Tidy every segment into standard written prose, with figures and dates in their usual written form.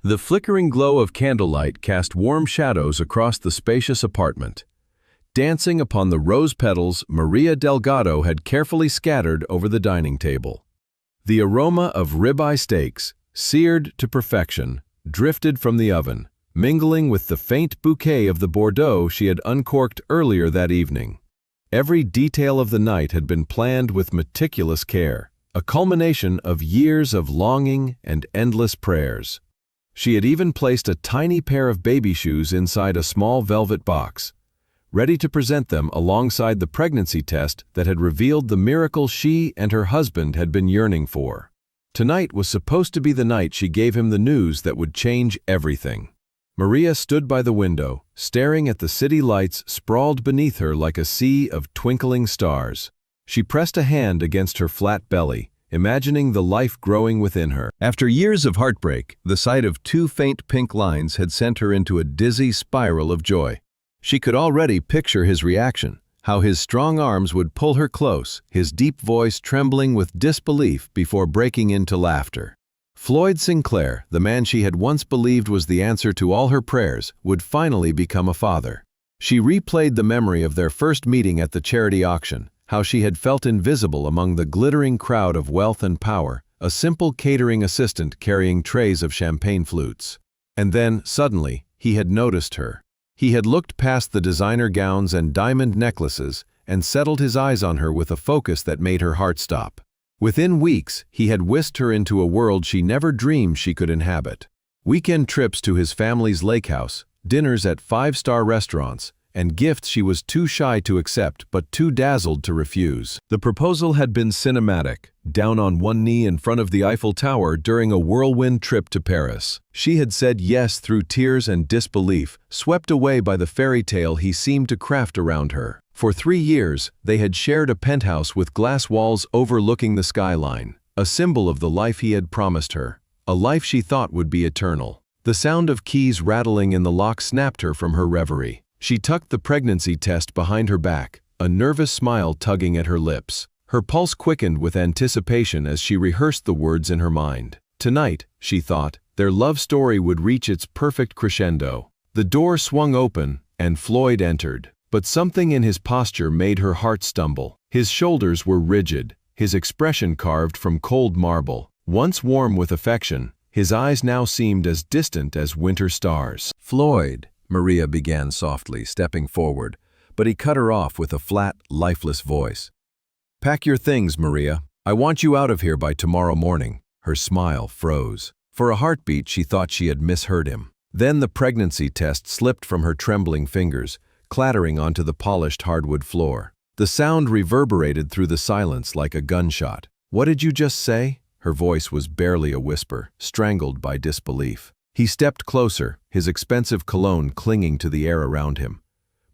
The flickering glow of candlelight cast warm shadows across the spacious apartment. Dancing upon the rose petals Maria Delgado had carefully scattered over the dining table. The aroma of ribeye steaks, seared to perfection, drifted from the oven, mingling with the faint bouquet of the Bordeaux she had uncorked earlier that evening. Every detail of the night had been planned with meticulous care, a culmination of years of longing and endless prayers. She had even placed a tiny pair of baby shoes inside a small velvet box, ready to present them alongside the pregnancy test that had revealed the miracle she and her husband had been yearning for. Tonight was supposed to be the night she gave him the news that would change everything. Maria stood by the window, staring at the city lights sprawled beneath her like a sea of twinkling stars. She pressed a hand against her flat belly, imagining the life growing within her. After years of heartbreak, the sight of two faint pink lines had sent her into a dizzy spiral of joy. She could already picture his reaction, how his strong arms would pull her close, his deep voice trembling with disbelief before breaking into laughter. Floyd Sinclair, the man she had once believed was the answer to all her prayers, would finally become a father. She replayed the memory of their first meeting at the charity auction, how she had felt invisible among the glittering crowd of wealth and power, a simple catering assistant carrying trays of champagne flutes. And then, suddenly, he had noticed her. He had looked past the designer gowns and diamond necklaces and settled his eyes on her with a focus that made her heart stop. Within weeks, he had whisked her into a world she never dreamed she could inhabit. Weekend trips to his family's lake house, dinners at five-star restaurants, and gifts she was too shy to accept but too dazzled to refuse. The proposal had been cinematic, down on one knee in front of the Eiffel Tower during a whirlwind trip to Paris. She had said yes through tears and disbelief, swept away by the fairy tale he seemed to craft around her. For 3 years, they had shared a penthouse with glass walls overlooking the skyline, a symbol of the life he had promised her, a life she thought would be eternal. The sound of keys rattling in the lock snapped her from her reverie. She tucked the pregnancy test behind her back, a nervous smile tugging at her lips. Her pulse quickened with anticipation as she rehearsed the words in her mind. Tonight, she thought, their love story would reach its perfect crescendo. The door swung open, and Floyd entered. But something in his posture made her heart stumble. His shoulders were rigid, his expression carved from cold marble. Once warm with affection, his eyes now seemed as distant as winter stars. "Floyd," Maria began softly, stepping forward, but he cut her off with a flat, lifeless voice. "Pack your things, Maria. I want you out of here by tomorrow morning." Her smile froze. For a heartbeat, she thought she had misheard him. Then the pregnancy test slipped from her trembling fingers, clattering onto the polished hardwood floor. The sound reverberated through the silence like a gunshot. "What did you just say?" Her voice was barely a whisper, strangled by disbelief. He stepped closer, his expensive cologne clinging to the air around him.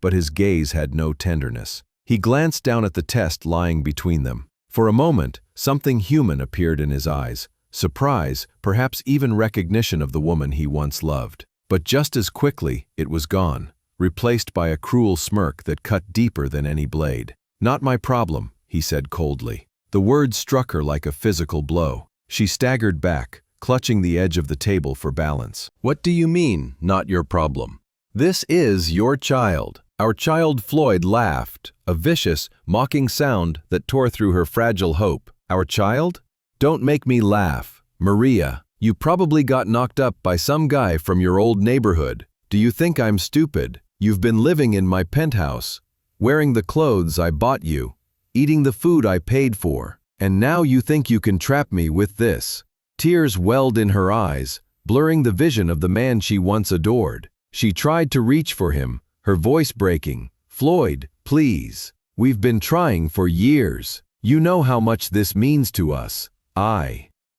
But his gaze had no tenderness. He glanced down at the test lying between them. For a moment, something human appeared in his eyes, surprise, perhaps even recognition of the woman he once loved. But just as quickly, it was gone, replaced by a cruel smirk that cut deeper than any blade. "Not my problem," he said coldly. The words struck her like a physical blow. She staggered back, clutching the edge of the table for balance. "What do you mean, not your problem? This is your child." Our child. Floyd laughed, a vicious, mocking sound that tore through her fragile hope. "Our child? Don't make me laugh. Maria, you probably got knocked up by some guy from your old neighborhood. Do you think I'm stupid? You've been living in my penthouse, wearing the clothes I bought you, eating the food I paid for, and now you think you can trap me with this." Tears welled in her eyes, blurring the vision of the man she once adored. She tried to reach for him, her voice breaking. "Floyd, please. We've been trying for years. You know how much this means to us."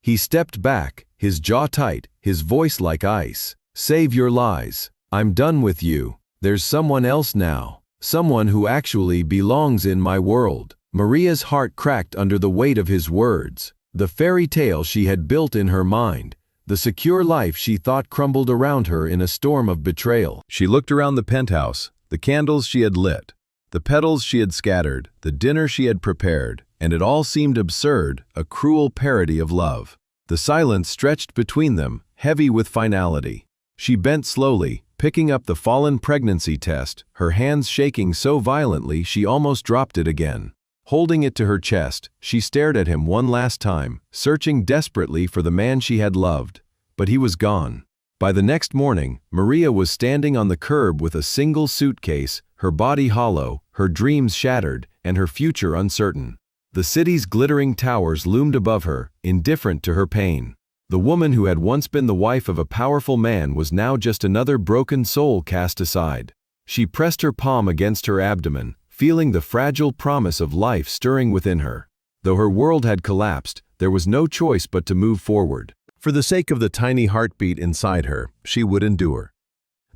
He stepped back, his jaw tight, his voice like ice. "Save your lies. I'm done with you. There's someone else now. Someone who actually belongs in my world." Maria's heart cracked under the weight of his words. The fairy tale she had built in her mind, the secure life she thought crumbled around her in a storm of betrayal. She looked around the penthouse, the candles she had lit, the petals she had scattered, the dinner she had prepared, and it all seemed absurd, a cruel parody of love. The silence stretched between them, heavy with finality. She bent slowly, picking up the fallen pregnancy test, her hands shaking so violently she almost dropped it again. Holding it to her chest, she stared at him one last time, searching desperately for the man she had loved. But he was gone. By the next morning, Maria was standing on the curb with a single suitcase, her body hollow, her dreams shattered, and her future uncertain. The city's glittering towers loomed above her, indifferent to her pain. The woman who had once been the wife of a powerful man was now just another broken soul cast aside. She pressed her palm against her abdomen, feeling the fragile promise of life stirring within her. Though her world had collapsed, there was no choice but to move forward. For the sake of the tiny heartbeat inside her, she would endure.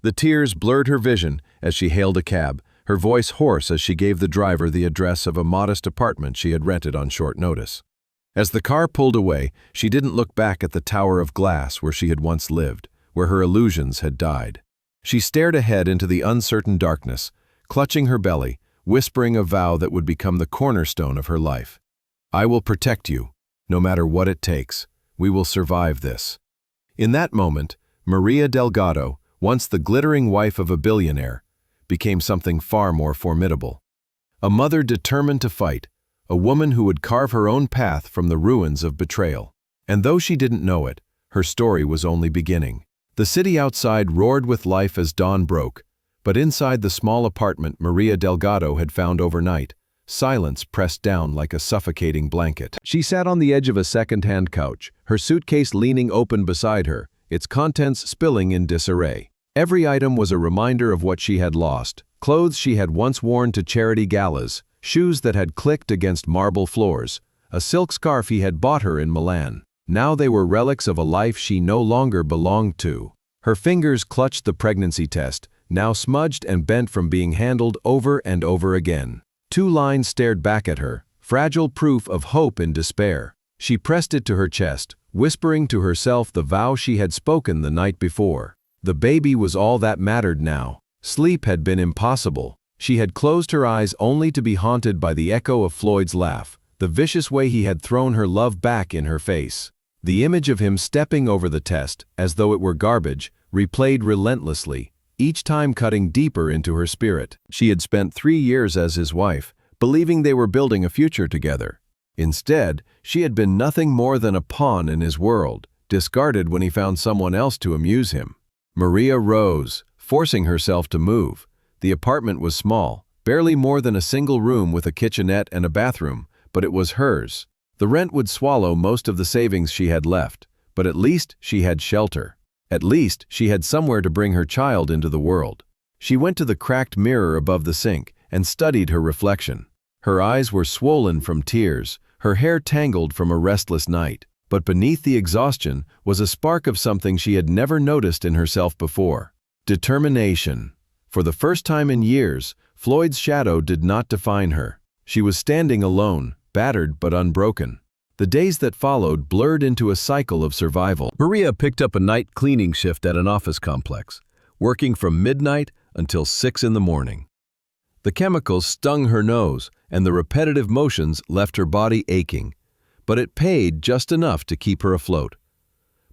The tears blurred her vision as she hailed a cab, her voice hoarse as she gave the driver the address of a modest apartment she had rented on short notice. As the car pulled away, she didn't look back at the tower of glass where she had once lived, where her illusions had died. She stared ahead into the uncertain darkness, clutching her belly, whispering a vow that would become the cornerstone of her life. "I will protect you, no matter what it takes. We will survive this." In that moment, Maria Delgado, once the glittering wife of a billionaire, became something far more formidable. A mother determined to fight, a woman who would carve her own path from the ruins of betrayal. And though she didn't know it, her story was only beginning. The city outside roared with life as dawn broke, but inside the small apartment Maria Delgado had found overnight, silence pressed down like a suffocating blanket. She sat on the edge of a second-hand couch, her suitcase leaning open beside her, its contents spilling in disarray. Every item was a reminder of what she had lost: clothes she had once worn to charity galas, shoes that had clicked against marble floors, a silk scarf he had bought her in Milan. Now they were relics of a life she no longer belonged to. Her fingers clutched the pregnancy test, now smudged and bent from being handled over and over again. 2 lines stared back at her, fragile proof of hope and despair. She pressed it to her chest, whispering to herself the vow she had spoken the night before. The baby was all that mattered now. Sleep had been impossible. She had closed her eyes only to be haunted by the echo of Floyd's laugh, the vicious way he had thrown her love back in her face. The image of him stepping over the test, as though it were garbage, replayed relentlessly, each time cutting deeper into her spirit. She had spent 3 years as his wife, believing they were building a future together. Instead, she had been nothing more than a pawn in his world, discarded when he found someone else to amuse him. Maria rose, forcing herself to move. The apartment was small, barely more than a single room with a kitchenette and a bathroom, but it was hers. The rent would swallow most of the savings she had left, but at least she had shelter. At least she had somewhere to bring her child into the world. She went to the cracked mirror above the sink and studied her reflection. Her eyes were swollen from tears, her hair tangled from a restless night. But beneath the exhaustion was a spark of something she had never noticed in herself before: determination. For the first time in years, Floyd's shadow did not define her. She was standing alone, battered but unbroken. The days that followed blurred into a cycle of survival. Maria picked up a night cleaning shift at an office complex, working from midnight until 6 in the morning. The chemicals stung her nose, and the repetitive motions left her body aching, but it paid just enough to keep her afloat.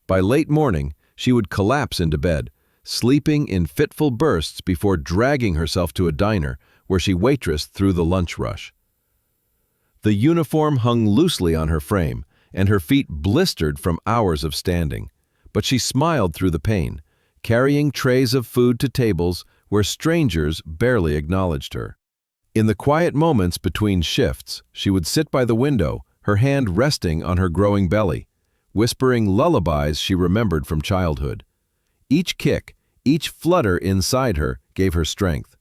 By late morning, she would collapse into bed, sleeping in fitful bursts before dragging herself to a diner where she waitressed through the lunch rush. The uniform hung loosely on her frame, and her feet blistered from hours of standing, but she smiled through the pain, carrying trays of food to tables where strangers barely acknowledged her. In the quiet moments between shifts, she would sit by the window, her hand resting on her growing belly, whispering lullabies she remembered from childhood. Each kick, each flutter inside her gave her strength.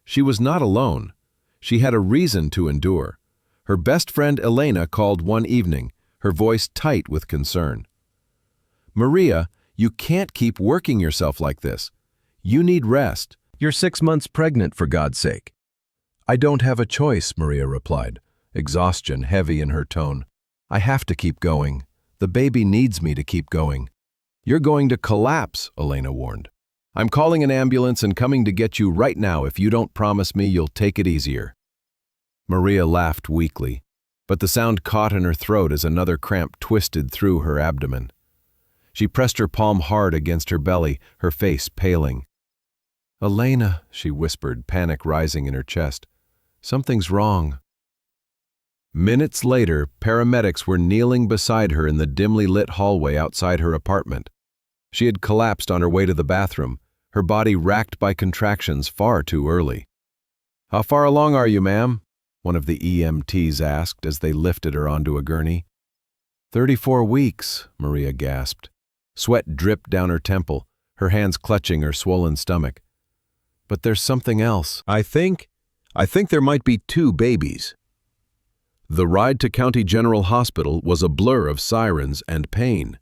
She was not alone. She had a reason to endure. Her best friend Elena called one evening, her voice tight with concern. "Maria, you can't keep working yourself like this. You need rest. You're 6 months pregnant, for God's sake." "I don't have a choice," Maria replied, exhaustion heavy in her tone. "I have to keep going. The baby needs me to keep going." "You're going to collapse," Elena warned. "I'm calling an ambulance and coming to get you right now if you don't promise me you'll take it easier." Maria laughed weakly, but the sound caught in her throat as another cramp twisted through her abdomen. She pressed her palm hard against her belly, her face paling. "Elena," she whispered, panic rising in her chest. "Something's wrong." Minutes later, paramedics were kneeling beside her in the dimly lit hallway outside her apartment. She had collapsed on her way to the bathroom, her body racked by contractions far too early. "How far along are you, ma'am?" one of the EMTs asked as they lifted her onto a gurney. 34 weeks, Maria gasped. Sweat dripped down her temple, her hands clutching her swollen stomach. "But there's something else. I think there might be 2 babies." The ride to County General Hospital was a blur of sirens and pain.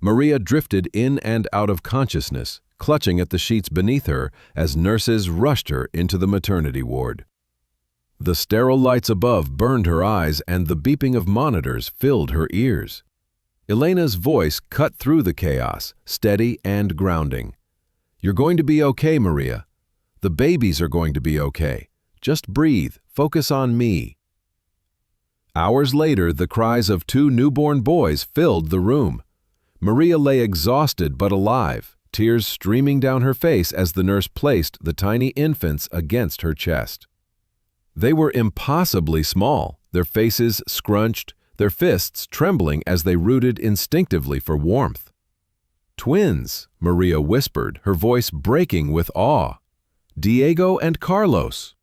Maria drifted in and out of consciousness, clutching at the sheets beneath her as nurses rushed her into the maternity ward. The sterile lights above burned her eyes and the beeping of monitors filled her ears. Elena's voice cut through the chaos, steady and grounding. "You're going to be okay, Maria. The babies are going to be okay. Just breathe. Focus on me." Hours later, the cries of 2 newborn boys filled the room. Maria lay exhausted but alive, tears streaming down her face as the nurse placed the tiny infants against her chest. They were impossibly small, their faces scrunched, their fists trembling as they rooted instinctively for warmth. "Twins," Maria whispered, her voice breaking with awe. "Diego and Carlos."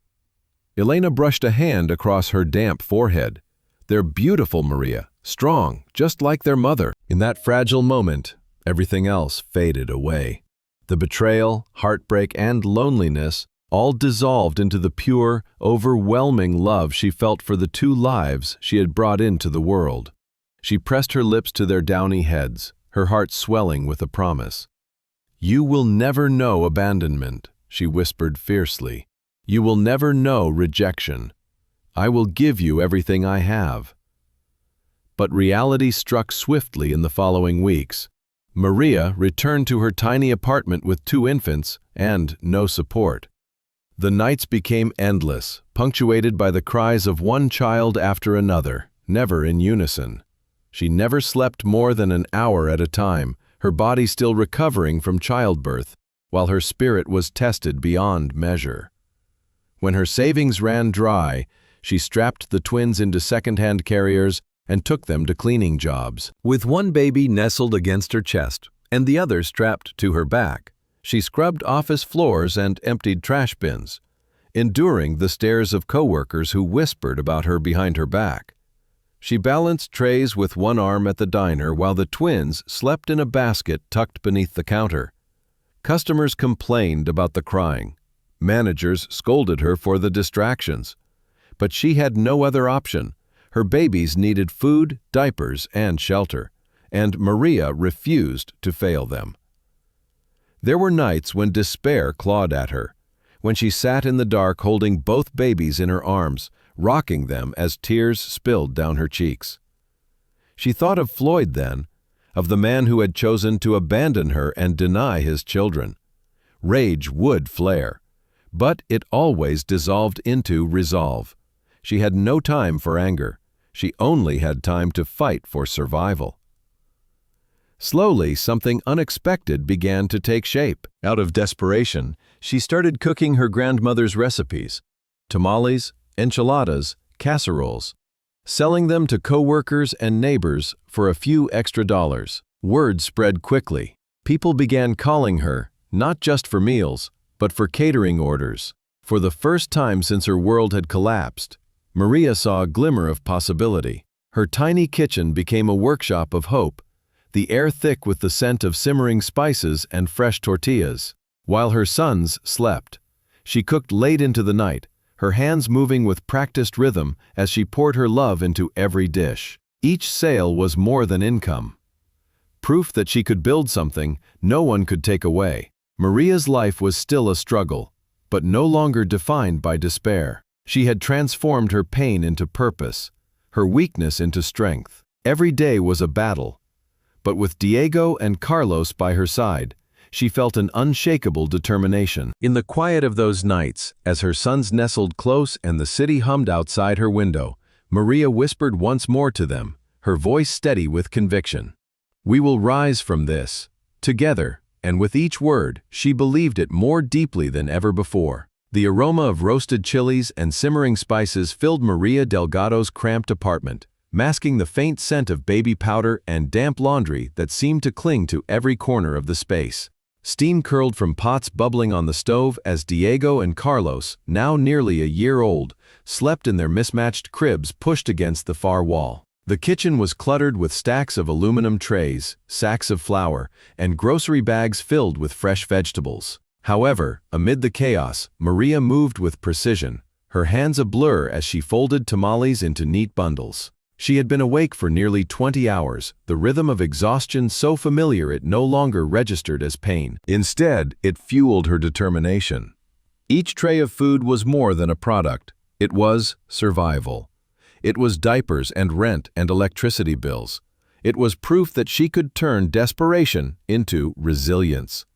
Elena brushed a hand across her damp forehead. "They're beautiful, Maria, strong, just like their mother." In that fragile moment, everything else faded away. The betrayal, heartbreak, and loneliness all dissolved into the pure, overwhelming love she felt for the 2 lives she had brought into the world. She pressed her lips to their downy heads, her heart swelling with a promise. "You will never know abandonment," she whispered fiercely. "You will never know rejection. I will give you everything I have." But reality struck swiftly in the following weeks. Maria returned to her tiny apartment with 2 infants and no support. The nights became endless, punctuated by the cries of one child after another, never in unison. She never slept more than an hour at a time, her body still recovering from childbirth, while her spirit was tested beyond measure. When her savings ran dry, she strapped the twins into second-hand carriers and took them to cleaning jobs. With one baby nestled against her chest and the other strapped to her back, she scrubbed office floors and emptied trash bins, enduring the stares of coworkers who whispered about her behind her back. She balanced trays with one arm at the diner while the twins slept in a basket tucked beneath the counter. Customers complained about the crying. Managers scolded her for the distractions. But she had no other option. Her babies needed food, diapers, and shelter, and Maria refused to fail them. There were nights when despair clawed at her, when she sat in the dark holding both babies in her arms, rocking them as tears spilled down her cheeks. She thought of Floyd then, of the man who had chosen to abandon her and deny his children. Rage would flare, but it always dissolved into resolve. She had no time for anger. She only had time to fight for survival. Slowly, something unexpected began to take shape. Out of desperation, she started cooking her grandmother's recipes: tamales, enchiladas, casseroles, selling them to coworkers and neighbors for a few extra dollars. Word spread quickly. People began calling her, not just for meals, but for catering orders. For the first time since her world had collapsed, Maria saw a glimmer of possibility. Her tiny kitchen became a workshop of hope, the air thick with the scent of simmering spices and fresh tortillas. While her sons slept, she cooked late into the night, her hands moving with practiced rhythm as she poured her love into every dish. Each sale was more than income. Proof that she could build something no one could take away. Maria's life was still a struggle, but no longer defined by despair. She had transformed her pain into purpose, her weakness into strength. Every day was a battle, but with Diego and Carlos by her side, she felt an unshakable determination. In the quiet of those nights, as her sons nestled close and the city hummed outside her window, Maria whispered once more to them, her voice steady with conviction. We will rise from this, together, and with each word, she believed it more deeply than ever before. The aroma of roasted chilies and simmering spices filled Maria Delgado's cramped apartment, masking the faint scent of baby powder and damp laundry that seemed to cling to every corner of the space. Steam curled from pots bubbling on the stove as Diego and Carlos, now nearly a year old, slept in their mismatched cribs pushed against the far wall. The kitchen was cluttered with stacks of aluminum trays, sacks of flour, and grocery bags filled with fresh vegetables. However, amid the chaos, Maria moved with precision, her hands a blur as she folded tamales into neat bundles. She had been awake for nearly 20 hours, the rhythm of exhaustion so familiar it no longer registered as pain. Instead, it fueled her determination. Each tray of food was more than a product. It was survival. It was diapers and rent and electricity bills. It was proof that she could turn desperation into resilience.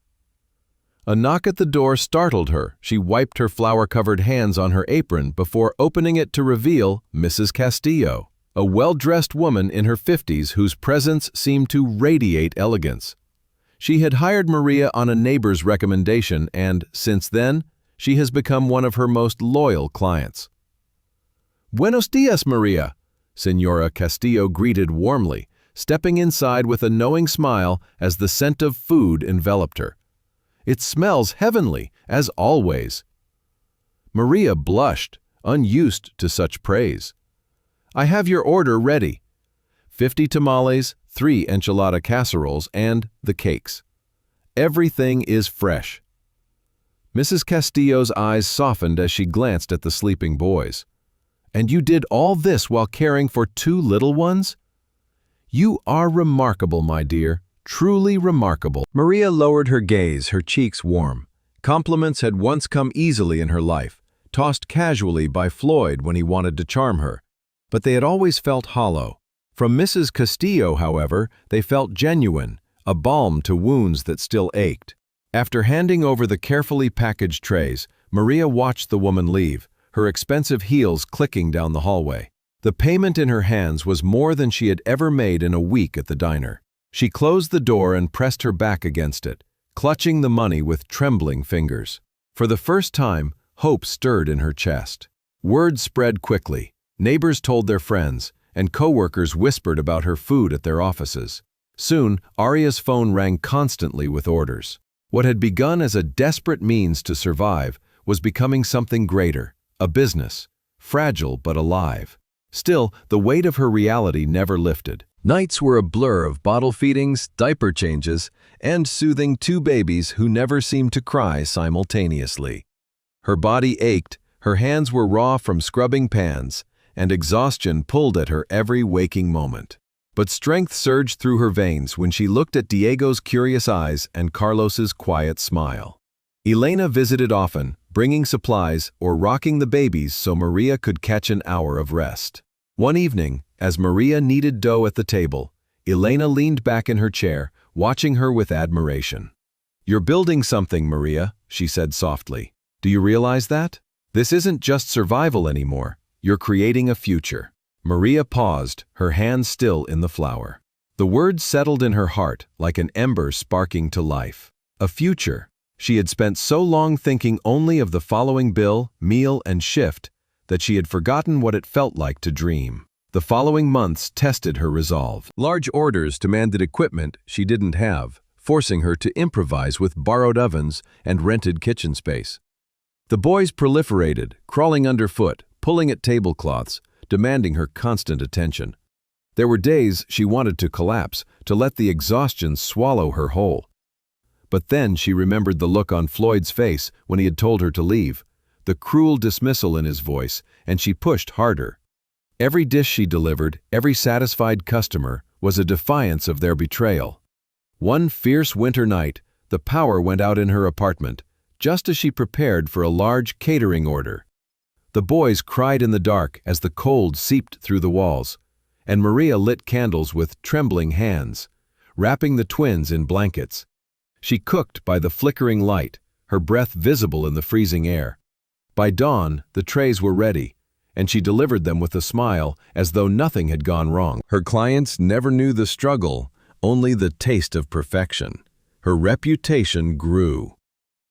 A knock at the door startled her. She wiped her flour-covered hands on her apron before opening it to reveal Mrs. Castillo, a well-dressed woman in her 50s whose presence seemed to radiate elegance. She had hired Maria on a neighbor's recommendation and, since then, she has become one of her most loyal clients. "Buenos dias, Maria," Senora Castillo greeted warmly, stepping inside with a knowing smile as the scent of food enveloped her. "It smells heavenly, as always." Maria blushed, unused to such praise. "I have your order ready. 50 tamales, 3 enchilada casseroles, and the cakes. Everything is fresh." Mrs. Castillo's eyes softened as she glanced at the sleeping boys. "And you did all this while caring for 2 little ones? You are remarkable, my dear, truly remarkable." Maria lowered her gaze, her cheeks warm. Compliments had once come easily in her life, tossed casually by Floyd when he wanted to charm her, but they had always felt hollow. From Mrs. Castillo, however, they felt genuine, a balm to wounds that still ached. After handing over the carefully packaged trays, Maria watched the woman leave, her expensive heels clicking down the hallway. The payment in her hands was more than she had ever made in a week at the diner. She closed the door and pressed her back against it, clutching the money with trembling fingers. For the first time, hope stirred in her chest. Word spread quickly. Neighbors told their friends, and coworkers whispered about her food at their offices. Soon, Aria's phone rang constantly with orders. What had begun as a desperate means to survive was becoming something greater. A business, fragile but alive. Still, the weight of her reality never lifted. Nights were a blur of bottle feedings, diaper changes, and soothing 2 babies who never seemed to cry simultaneously. Her body ached, her hands were raw from scrubbing pans, and exhaustion pulled at her every waking moment. But strength surged through her veins when she looked at Diego's curious eyes and Carlos's quiet smile. Elena visited often, bringing supplies or rocking the babies so Maria could catch an hour of rest. One evening, as Maria kneaded dough at the table, Elena leaned back in her chair, watching her with admiration. "You're building something, Maria," she said softly. "Do you realize that? This isn't just survival anymore. You're creating a future." Maria paused, her hands still in the flour. The words settled in her heart like an ember sparking to life. A future. She had spent so long thinking only of the following bill, meal, and shift that she had forgotten what it felt like to dream. The following months tested her resolve. Large orders demanded equipment she didn't have, forcing her to improvise with borrowed ovens and rented kitchen space. The boys proliferated, crawling underfoot, pulling at tablecloths, demanding her constant attention. There were days she wanted to collapse, to let the exhaustion swallow her whole. But then she remembered the look on Floyd's face when he had told her to leave, the cruel dismissal in his voice, and she pushed harder. Every dish she delivered, every satisfied customer, was a defiance of their betrayal. One fierce winter night, the power went out in her apartment, just as she prepared for a large catering order. The boys cried in the dark as the cold seeped through the walls, and Maria lit candles with trembling hands, wrapping the twins in blankets. She cooked by the flickering light, her breath visible in the freezing air. By dawn, the trays were ready, and she delivered them with a smile as though nothing had gone wrong. Her clients never knew the struggle only the taste of perfection. Her reputation grew.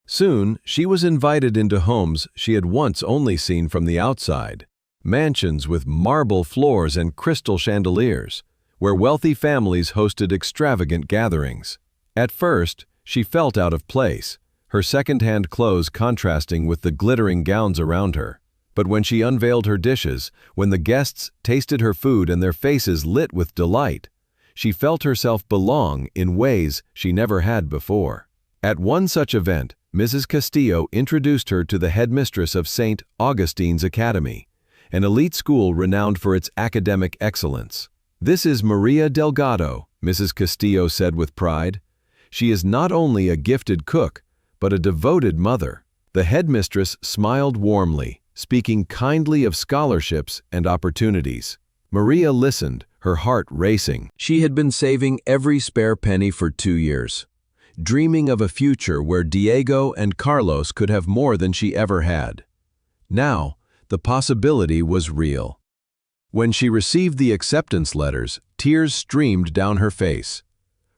Soon, she was invited into homes she had once only seen from the outside, mansions with marble floors and crystal chandeliers, where wealthy families hosted extravagant gatherings. At first, she felt out of place, her second-hand clothes contrasting with the glittering gowns around her. But when she unveiled her dishes, when the guests tasted her food and their faces lit with delight, she felt herself belong in ways she never had before. At one such event, Mrs. Castillo introduced her to the headmistress of St. Augustine's Academy, an elite school renowned for its academic excellence. "This is Maria Delgado," Mrs. Castillo said with pride. "She is not only a gifted cook, but a devoted mother." The headmistress smiled warmly, speaking kindly of scholarships and opportunities. Maria listened, her heart racing. She had been saving every spare penny for 2 years, dreaming of a future where Diego and Carlos could have more than she ever had. Now, the possibility was real. When she received the acceptance letters, tears streamed down her face.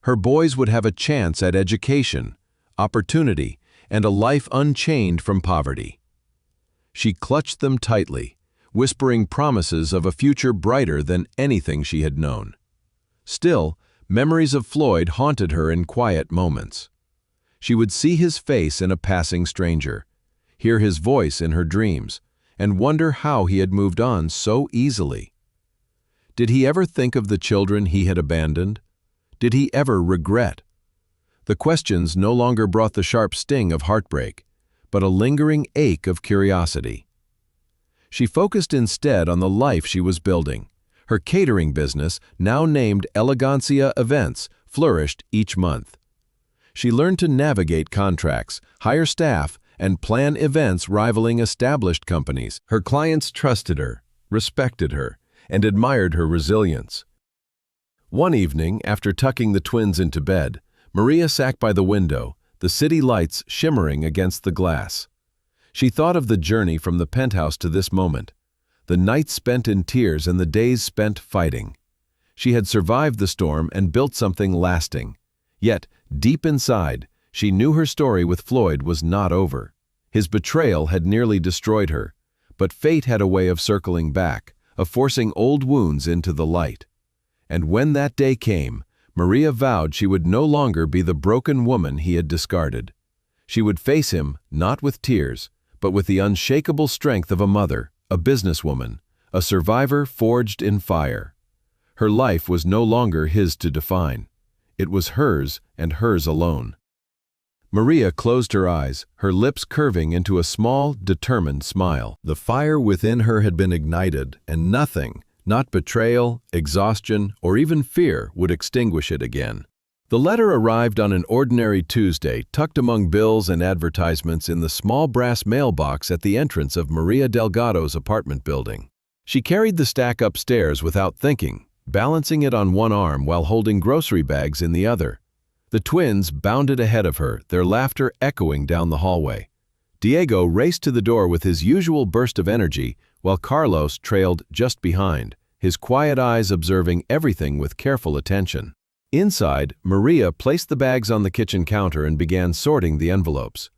Her boys would have a chance at education, opportunity, and a life unchained from poverty. She clutched them tightly, whispering promises of a future brighter than anything she had known. Still, memories of Floyd haunted her in quiet moments. She would see his face in a passing stranger, hear his voice in her dreams, and wonder how he had moved on so easily. Did he ever think of the children he had abandoned? Did he ever regret? The questions no longer brought the sharp sting of heartbreak, but a lingering ache of curiosity. She focused instead on the life she was building. Her catering business, now named Elegancia Events, flourished each month. She learned to navigate contracts, hire staff, and plan events rivaling established companies. Her clients trusted her, respected her, and admired her resilience. One evening, after tucking the twins into bed, Maria sat by the window, the city lights shimmering against the glass. She thought of the journey from the penthouse to this moment, the nights spent in tears and the days spent fighting. She had survived the storm and built something lasting. Yet, deep inside, she knew her story with Floyd was not over. His betrayal had nearly destroyed her, but fate had a way of circling back, of forcing old wounds into the light. And when that day came, Maria vowed she would no longer be the broken woman he had discarded. She would face him, not with tears, but with the unshakable strength of a mother, a businesswoman, a survivor forged in fire. Her life was no longer his to define. It was hers and hers alone. Maria closed her eyes, her lips curving into a small, determined smile. The fire within her had been ignited, and nothing, not betrayal, exhaustion, or even fear, would extinguish it again. The letter arrived on an ordinary Tuesday, tucked among bills and advertisements in the small brass mailbox at the entrance of Maria Delgado's apartment building. She carried the stack upstairs without thinking, balancing it on one arm while holding grocery bags in the other. The twins bounded ahead of her, their laughter echoing down the hallway. Diego raced to the door with his usual burst of energy, while Carlos trailed just behind, his quiet eyes observing everything with careful attention. Inside, Maria placed the bags on the kitchen counter and began sorting the envelopes.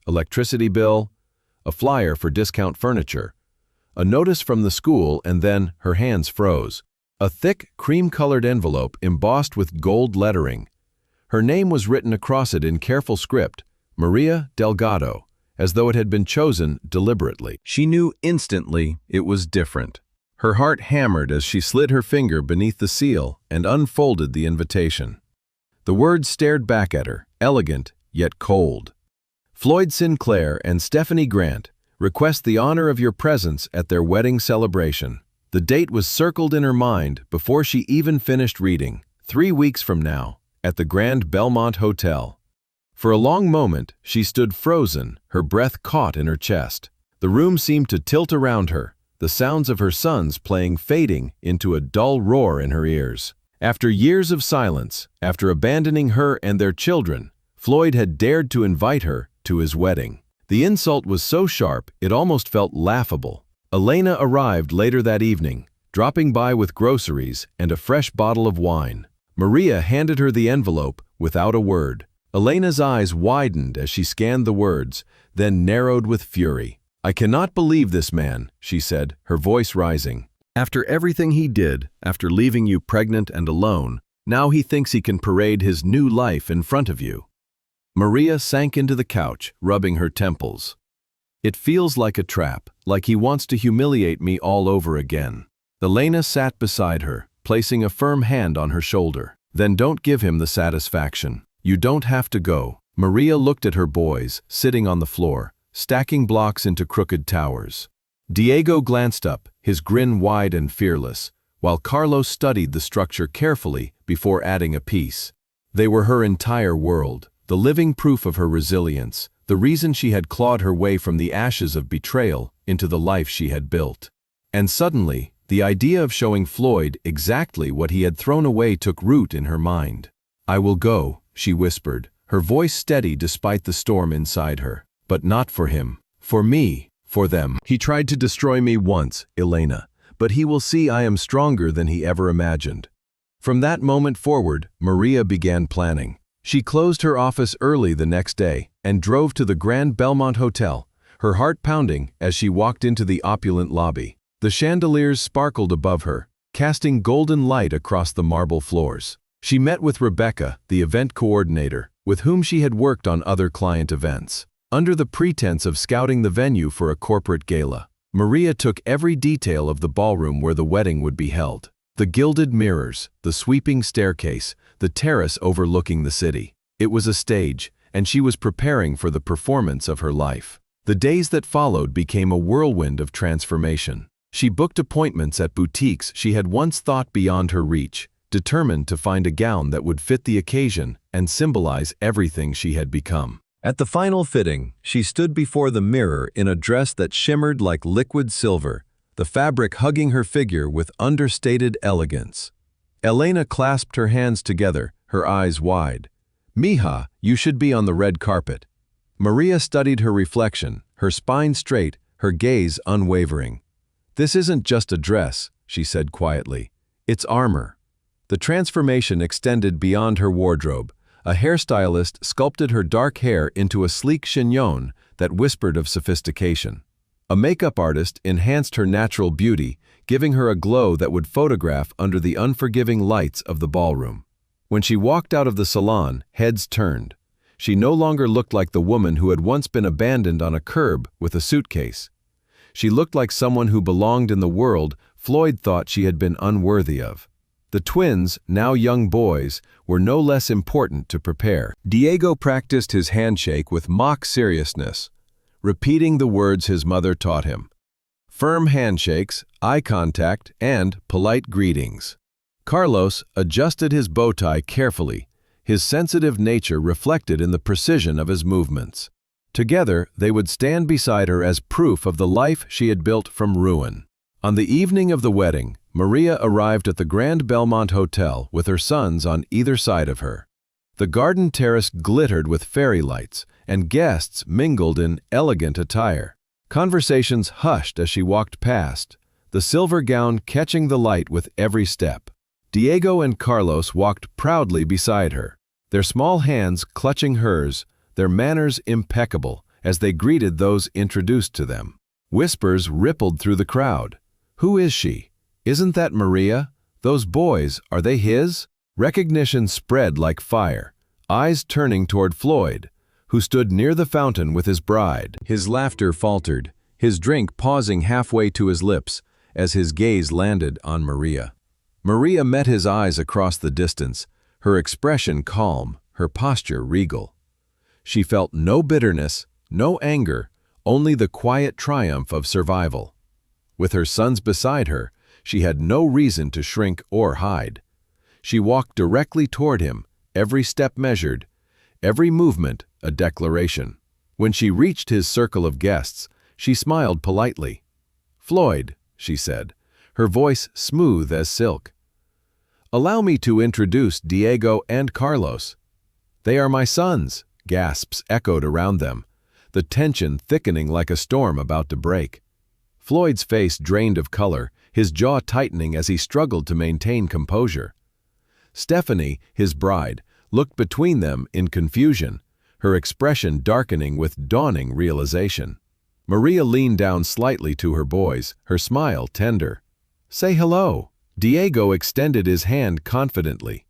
Electricity bill, a flyer for discount furniture, a notice from the school, and then her hands froze. A thick, cream-colored envelope embossed with gold lettering. Her name was written across it in careful script, Maria Delgado, as though it had been chosen deliberately. She knew instantly it was different. Her heart hammered as she slid her finger beneath the seal and unfolded the invitation. The words stared back at her, elegant yet cold. Floyd Sinclair and Stephanie Grant request the honor of your presence at their wedding celebration. The date was circled in her mind before she even finished reading, 3 weeks from now, at the Grand Belmont Hotel. For a long moment, she stood frozen, her breath caught in her chest. The room seemed to tilt around her, the sounds of her sons playing fading into a dull roar in her ears. After years of silence, after abandoning her and their children, Floyd had dared to invite her to his wedding. The insult was so sharp it almost felt laughable. Elena arrived later that evening, dropping by with groceries and a fresh bottle of wine. Maria handed her the envelope without a word. Elena's eyes widened as she scanned the words, then narrowed with fury. "I cannot believe this man," she said, her voice rising. "After everything he did, after leaving you pregnant and alone, now he thinks he can parade his new life in front of you." Maria sank into the couch, rubbing her temples. "It feels like a trap, like he wants to humiliate me all over again." Elena sat beside her, placing a firm hand on her shoulder. "Then don't give him the satisfaction. You don't have to go." Maria looked at her boys, sitting on the floor, stacking blocks into crooked towers. Diego glanced up, his grin wide and fearless, while Carlos studied the structure carefully before adding a piece. They were her entire world, the living proof of her resilience, the reason she had clawed her way from the ashes of betrayal into the life she had built. And suddenly, the idea of showing Floyd exactly what he had thrown away took root in her mind. "I will go," she whispered, her voice steady despite the storm inside her. "But not for him. For me. For them. He tried to destroy me once, Elena, but he will see I am stronger than he ever imagined." From that moment forward, Maria began planning. She closed her office early the next day and drove to the Grand Belmont Hotel, her heart pounding as she walked into the opulent lobby. The chandeliers sparkled above her, casting golden light across the marble floors. She met with Rebecca, the event coordinator, with whom she had worked on other client events. Under the pretense of scouting the venue for a corporate gala, Maria took every detail of the ballroom where the wedding would be held. The gilded mirrors, the sweeping staircase, the terrace overlooking the city. It was a stage, and she was preparing for the performance of her life. The days that followed became a whirlwind of transformation. She booked appointments at boutiques she had once thought beyond her reach, determined to find a gown that would fit the occasion and symbolize everything she had become. At the final fitting, she stood before the mirror in a dress that shimmered like liquid silver, the fabric hugging her figure with understated elegance. Elena clasped her hands together, her eyes wide. "Mija, you should be on the red carpet." Maria studied her reflection, her spine straight, her gaze unwavering. "This isn't just a dress," she said quietly. "It's armor." The transformation extended beyond her wardrobe. A hairstylist sculpted her dark hair into a sleek chignon that whispered of sophistication. A makeup artist enhanced her natural beauty, giving her a glow that would photograph under the unforgiving lights of the ballroom. When she walked out of the salon, heads turned. She no longer looked like the woman who had once been abandoned on a curb with a suitcase. She looked like someone who belonged in the world Floyd thought she had been unworthy of. The twins, now young boys, were no less important to prepare. Diego practiced his handshake with mock seriousness, repeating the words his mother taught him. Firm handshakes, eye contact, and polite greetings. Carlos adjusted his bow tie carefully, his sensitive nature reflected in the precision of his movements. Together, they would stand beside her as proof of the life she had built from ruin. On the evening of the wedding, Maria arrived at the Grand Belmont Hotel with her sons on either side of her. The garden terrace glittered with fairy lights, and guests mingled in elegant attire. Conversations hushed as she walked past, the silver gown catching the light with every step. Diego and Carlos walked proudly beside her, their small hands clutching hers, their manners impeccable as they greeted those introduced to them. Whispers rippled through the crowd. "Who is she? Isn't that Maria? Those boys, are they his?" Recognition spread like fire, eyes turning toward Floyd, who stood near the fountain with his bride. His laughter faltered, his drink pausing halfway to his lips as his gaze landed on Maria. Maria met his eyes across the distance, her expression calm, her posture regal. She felt no bitterness, no anger, only the quiet triumph of survival. With her sons beside her, she had no reason to shrink or hide. She walked directly toward him, every step measured, every movement a declaration. When she reached his circle of guests, she smiled politely. "Floyd," she said, her voice smooth as silk. "Allow me to introduce Diego and Carlos." "They are my sons," gasps echoed around them, the tension thickening like a storm about to break. Floyd's face drained of color, his jaw tightening as he struggled to maintain composure. Stephanie, his bride, looked between them in confusion, her expression darkening with dawning realization. Maria leaned down slightly to her boys, her smile tender. "Say hello." Diego extended his hand confidently.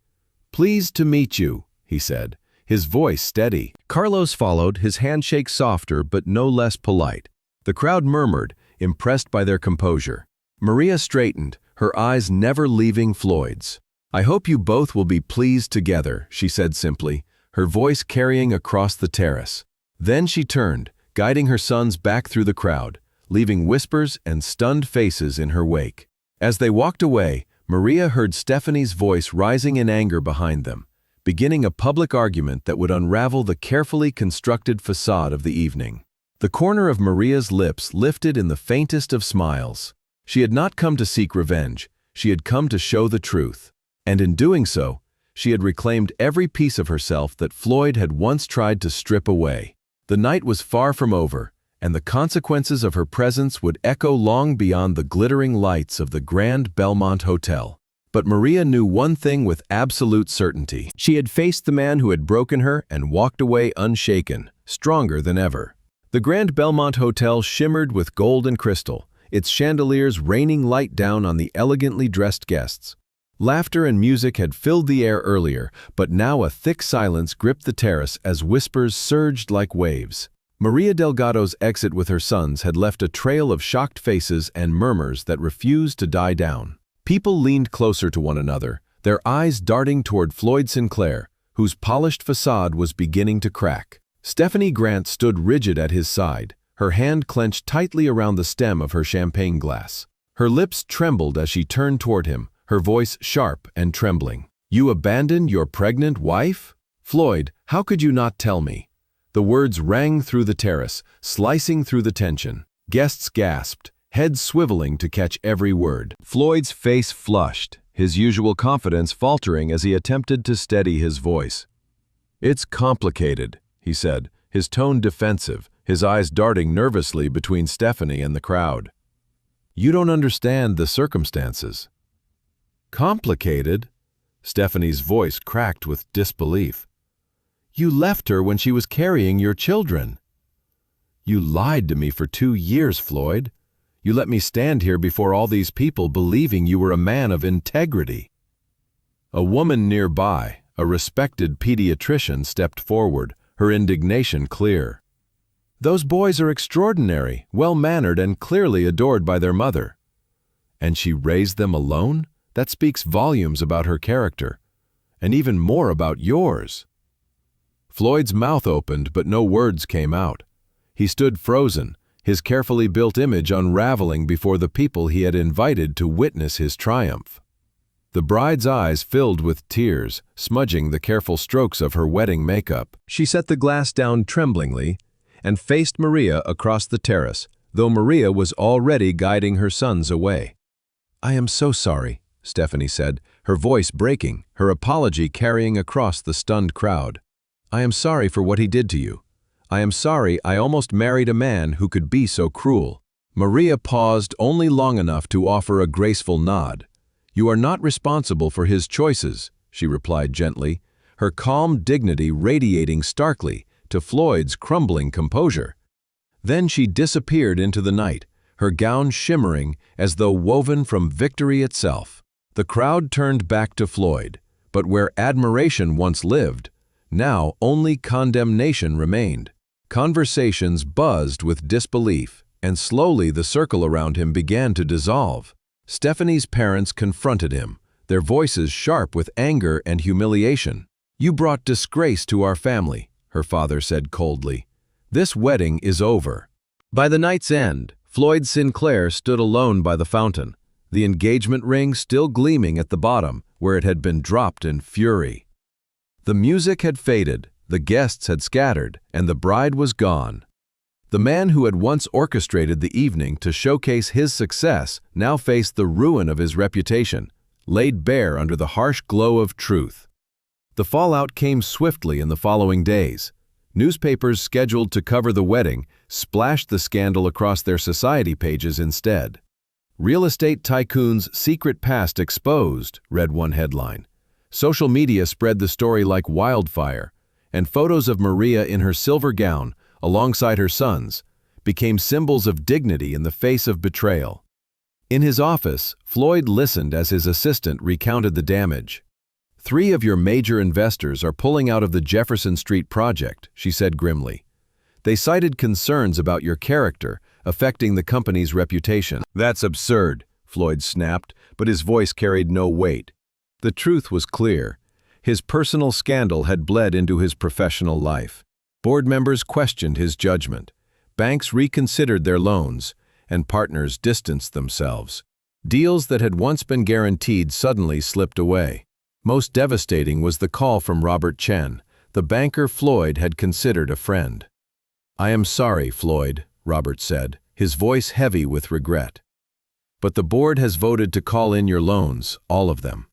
"Pleased to meet you," he said, his voice steady. Carlos followed, his handshake softer but no less polite. The crowd murmured, impressed by their composure. Maria straightened, her eyes never leaving Floyd's. "I hope you both will be pleased together," she said simply, her voice carrying across the terrace. Then she turned, guiding her sons back through the crowd, leaving whispers and stunned faces in her wake. As they walked away, Maria heard Stephanie's voice rising in anger behind them, beginning a public argument that would unravel the carefully constructed facade of the evening. The corner of Maria's lips lifted in the faintest of smiles. She had not come to seek revenge, she had come to show the truth. And in doing so, she had reclaimed every piece of herself that Floyd had once tried to strip away. The night was far from over, and the consequences of her presence would echo long beyond the glittering lights of the Grand Belmont Hotel. But Maria knew one thing with absolute certainty. She had faced the man who had broken her and walked away unshaken, stronger than ever. The Grand Belmont Hotel shimmered with gold and crystal, its chandeliers raining light down on the elegantly dressed guests. Laughter and music had filled the air earlier, but now a thick silence gripped the terrace as whispers surged like waves. Maria Delgado's exit with her sons had left a trail of shocked faces and murmurs that refused to die down. People leaned closer to one another, their eyes darting toward Floyd Sinclair, whose polished facade was beginning to crack. Stephanie Grant stood rigid at his side, her hand clenched tightly around the stem of her champagne glass. Her lips trembled as she turned toward him, her voice sharp and trembling. "You abandoned your pregnant wife? Floyd, how could you not tell me?" The words rang through the terrace, slicing through the tension. Guests gasped, heads swiveling to catch every word. Floyd's face flushed, his usual confidence faltering as he attempted to steady his voice. "It's complicated," he said, his tone defensive, his eyes darting nervously between Stephanie and the crowd. "You don't understand the circumstances." "Complicated?" Stephanie's voice cracked with disbelief. "You left her when she was carrying your children. You lied to me for 2 years, Floyd. You let me stand here before all these people believing you were a man of integrity." A woman nearby, a respected pediatrician, stepped forward, her indignation clear. "Those boys are extraordinary, well-mannered, and clearly adored by their mother. And she raised them alone? That speaks volumes about her character, and even more about yours." Floyd's mouth opened, but no words came out. He stood frozen, his carefully built image unraveling before the people he had invited to witness his triumph. The bride's eyes filled with tears, smudging the careful strokes of her wedding makeup. She set the glass down tremblingly and faced Maria across the terrace, though Maria was already guiding her sons away. "I am so sorry," Stephanie said, her voice breaking, her apology carrying across the stunned crowd. "I am sorry for what he did to you. I am sorry I almost married a man who could be so cruel." Maria paused only long enough to offer a graceful nod. "You are not responsible for his choices," she replied gently, her calm dignity radiating starkly to Floyd's crumbling composure. Then she disappeared into the night, her gown shimmering as though woven from victory itself. The crowd turned back to Floyd, but where admiration once lived, now only condemnation remained. Conversations buzzed with disbelief, and slowly the circle around him began to dissolve. Stephanie's parents confronted him, their voices sharp with anger and humiliation. "You brought disgrace to our family," her father said coldly. "This wedding is over." By the night's end, Floyd Sinclair stood alone by the fountain, the engagement ring still gleaming at the bottom where it had been dropped in fury. The music had faded, the guests had scattered, and the bride was gone. The man who had once orchestrated the evening to showcase his success now faced the ruin of his reputation, laid bare under the harsh glow of truth. The fallout came swiftly in the following days. Newspapers scheduled to cover the wedding splashed the scandal across their society pages instead. "Real estate tycoon's secret past exposed," read one headline. Social media spread the story like wildfire, and photos of Maria in her silver gown, alongside her sons, became symbols of dignity in the face of betrayal. In his office, Floyd listened as his assistant recounted the damage. "3 of your major investors are pulling out of the Jefferson Street project," she said grimly. "They cited concerns about your character, affecting the company's reputation." "That's absurd," Floyd snapped, but his voice carried no weight. The truth was clear. His personal scandal had bled into his professional life. Board members questioned his judgment. Banks reconsidered their loans, and partners distanced themselves. Deals that had once been guaranteed suddenly slipped away. Most devastating was the call from Robert Chen, the banker Floyd had considered a friend. "I am sorry, Floyd," Robert said, his voice heavy with regret. "But the board has voted to call in your loans, all of them.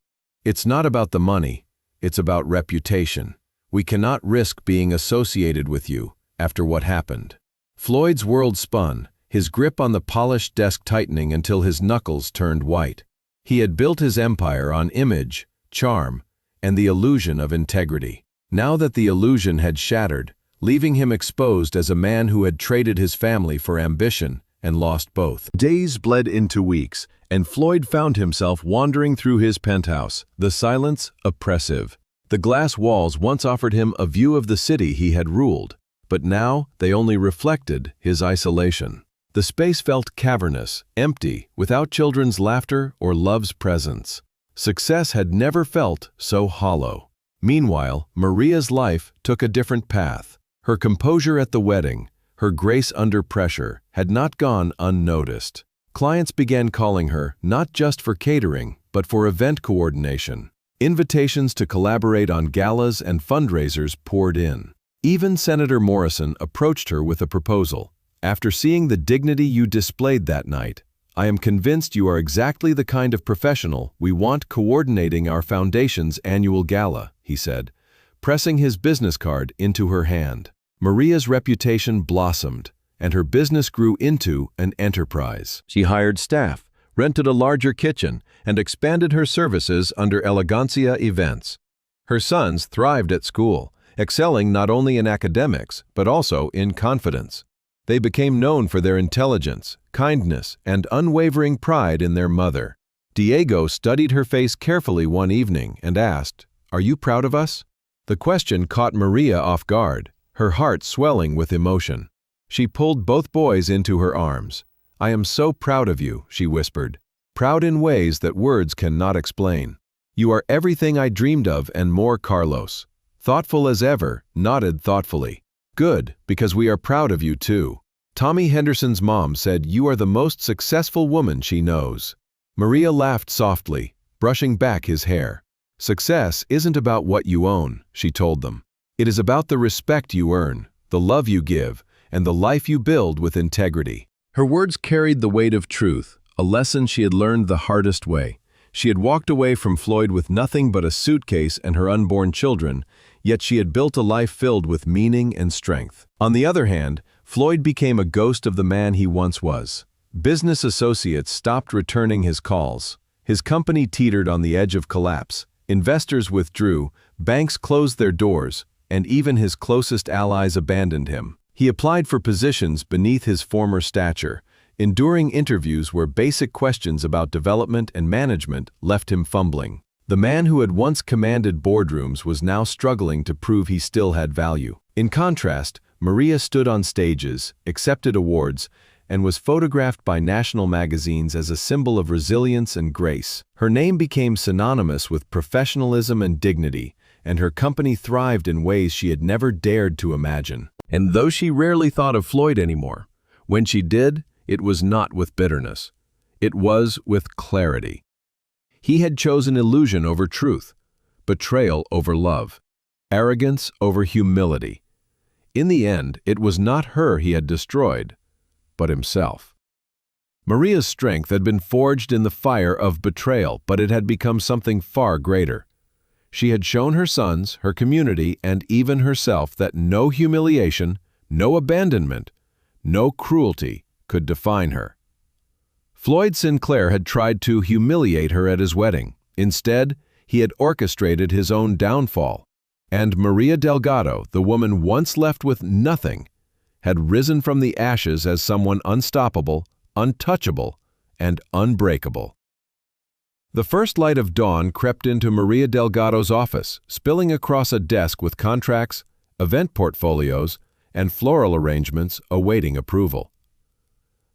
It's not about the money, it's about reputation. We cannot risk being associated with you after what happened." Floyd's world spun, his grip on the polished desk tightening until his knuckles turned white. He had built his empire on image, charm, and the illusion of integrity. Now that the illusion had shattered, leaving him exposed as a man who had traded his family for ambition and lost both. Days bled into weeks, and Floyd found himself wandering through his penthouse, the silence oppressive. The glass walls once offered him a view of the city he had ruled, but now they only reflected his isolation. The space felt cavernous, empty, without children's laughter or love's presence. Success had never felt so hollow. Meanwhile, Maria's life took a different path. Her composure at the wedding, her grace under pressure, had not gone unnoticed. Clients began calling her not just for catering, but for event coordination. Invitations to collaborate on galas and fundraisers poured in. Even Senator Morrison approached her with a proposal. "After seeing the dignity you displayed that night, I am convinced you are exactly the kind of professional we want coordinating our foundation's annual gala," he said, pressing his business card into her hand. Maria's reputation blossomed, and her business grew into an enterprise. She hired staff, rented a larger kitchen, and expanded her services under Elegancia Events. Her sons thrived at school, excelling not only in academics, but also in confidence. They became known for their intelligence, kindness, and unwavering pride in their mother. Diego studied her face carefully one evening and asked, "Are you proud of us?" The question caught Maria off guard, her heart swelling with emotion. She pulled both boys into her arms. "I am so proud of you," she whispered, "proud in ways that words cannot explain. You are everything I dreamed of and more." Carlos, thoughtful as ever, nodded thoughtfully. "Good, because we are proud of you too." Tommy Henderson's mom said, "You are the most successful woman she knows." Maria laughed softly, brushing back his hair. "Success isn't about what you own," she told them. "It is about the respect you earn, the love you give, and the life you build with integrity." Her words carried the weight of truth, a lesson she had learned the hardest way. She had walked away from Floyd with nothing but a suitcase and her unborn children, yet she had built a life filled with meaning and strength. On the other hand, Floyd became a ghost of the man he once was. Business associates stopped returning his calls. His company teetered on the edge of collapse. Investors withdrew, banks closed their doors, and even his closest allies abandoned him. He applied for positions beneath his former stature, enduring interviews where basic questions about development and management left him fumbling. The man who had once commanded boardrooms was now struggling to prove he still had value. In contrast, Maria stood on stages, accepted awards, and was photographed by national magazines as a symbol of resilience and grace. Her name became synonymous with professionalism and dignity, and her company thrived in ways she had never dared to imagine. And though she rarely thought of Floyd anymore, when she did, it was not with bitterness. It was with clarity. He had chosen illusion over truth, betrayal over love, arrogance over humility. In the end, it was not her he had destroyed, but himself. Maria's strength had been forged in the fire of betrayal, but it had become something far greater. She had shown her sons, her community, and even herself that no humiliation, no abandonment, no cruelty could define her. Floyd Sinclair had tried to humiliate her at his wedding. Instead, he had orchestrated his own downfall. And Maria Delgado, the woman once left with nothing, had risen from the ashes as someone unstoppable, untouchable, and unbreakable. The first light of dawn crept into Maria Delgado's office, spilling across a desk with contracts, event portfolios, and floral arrangements awaiting approval.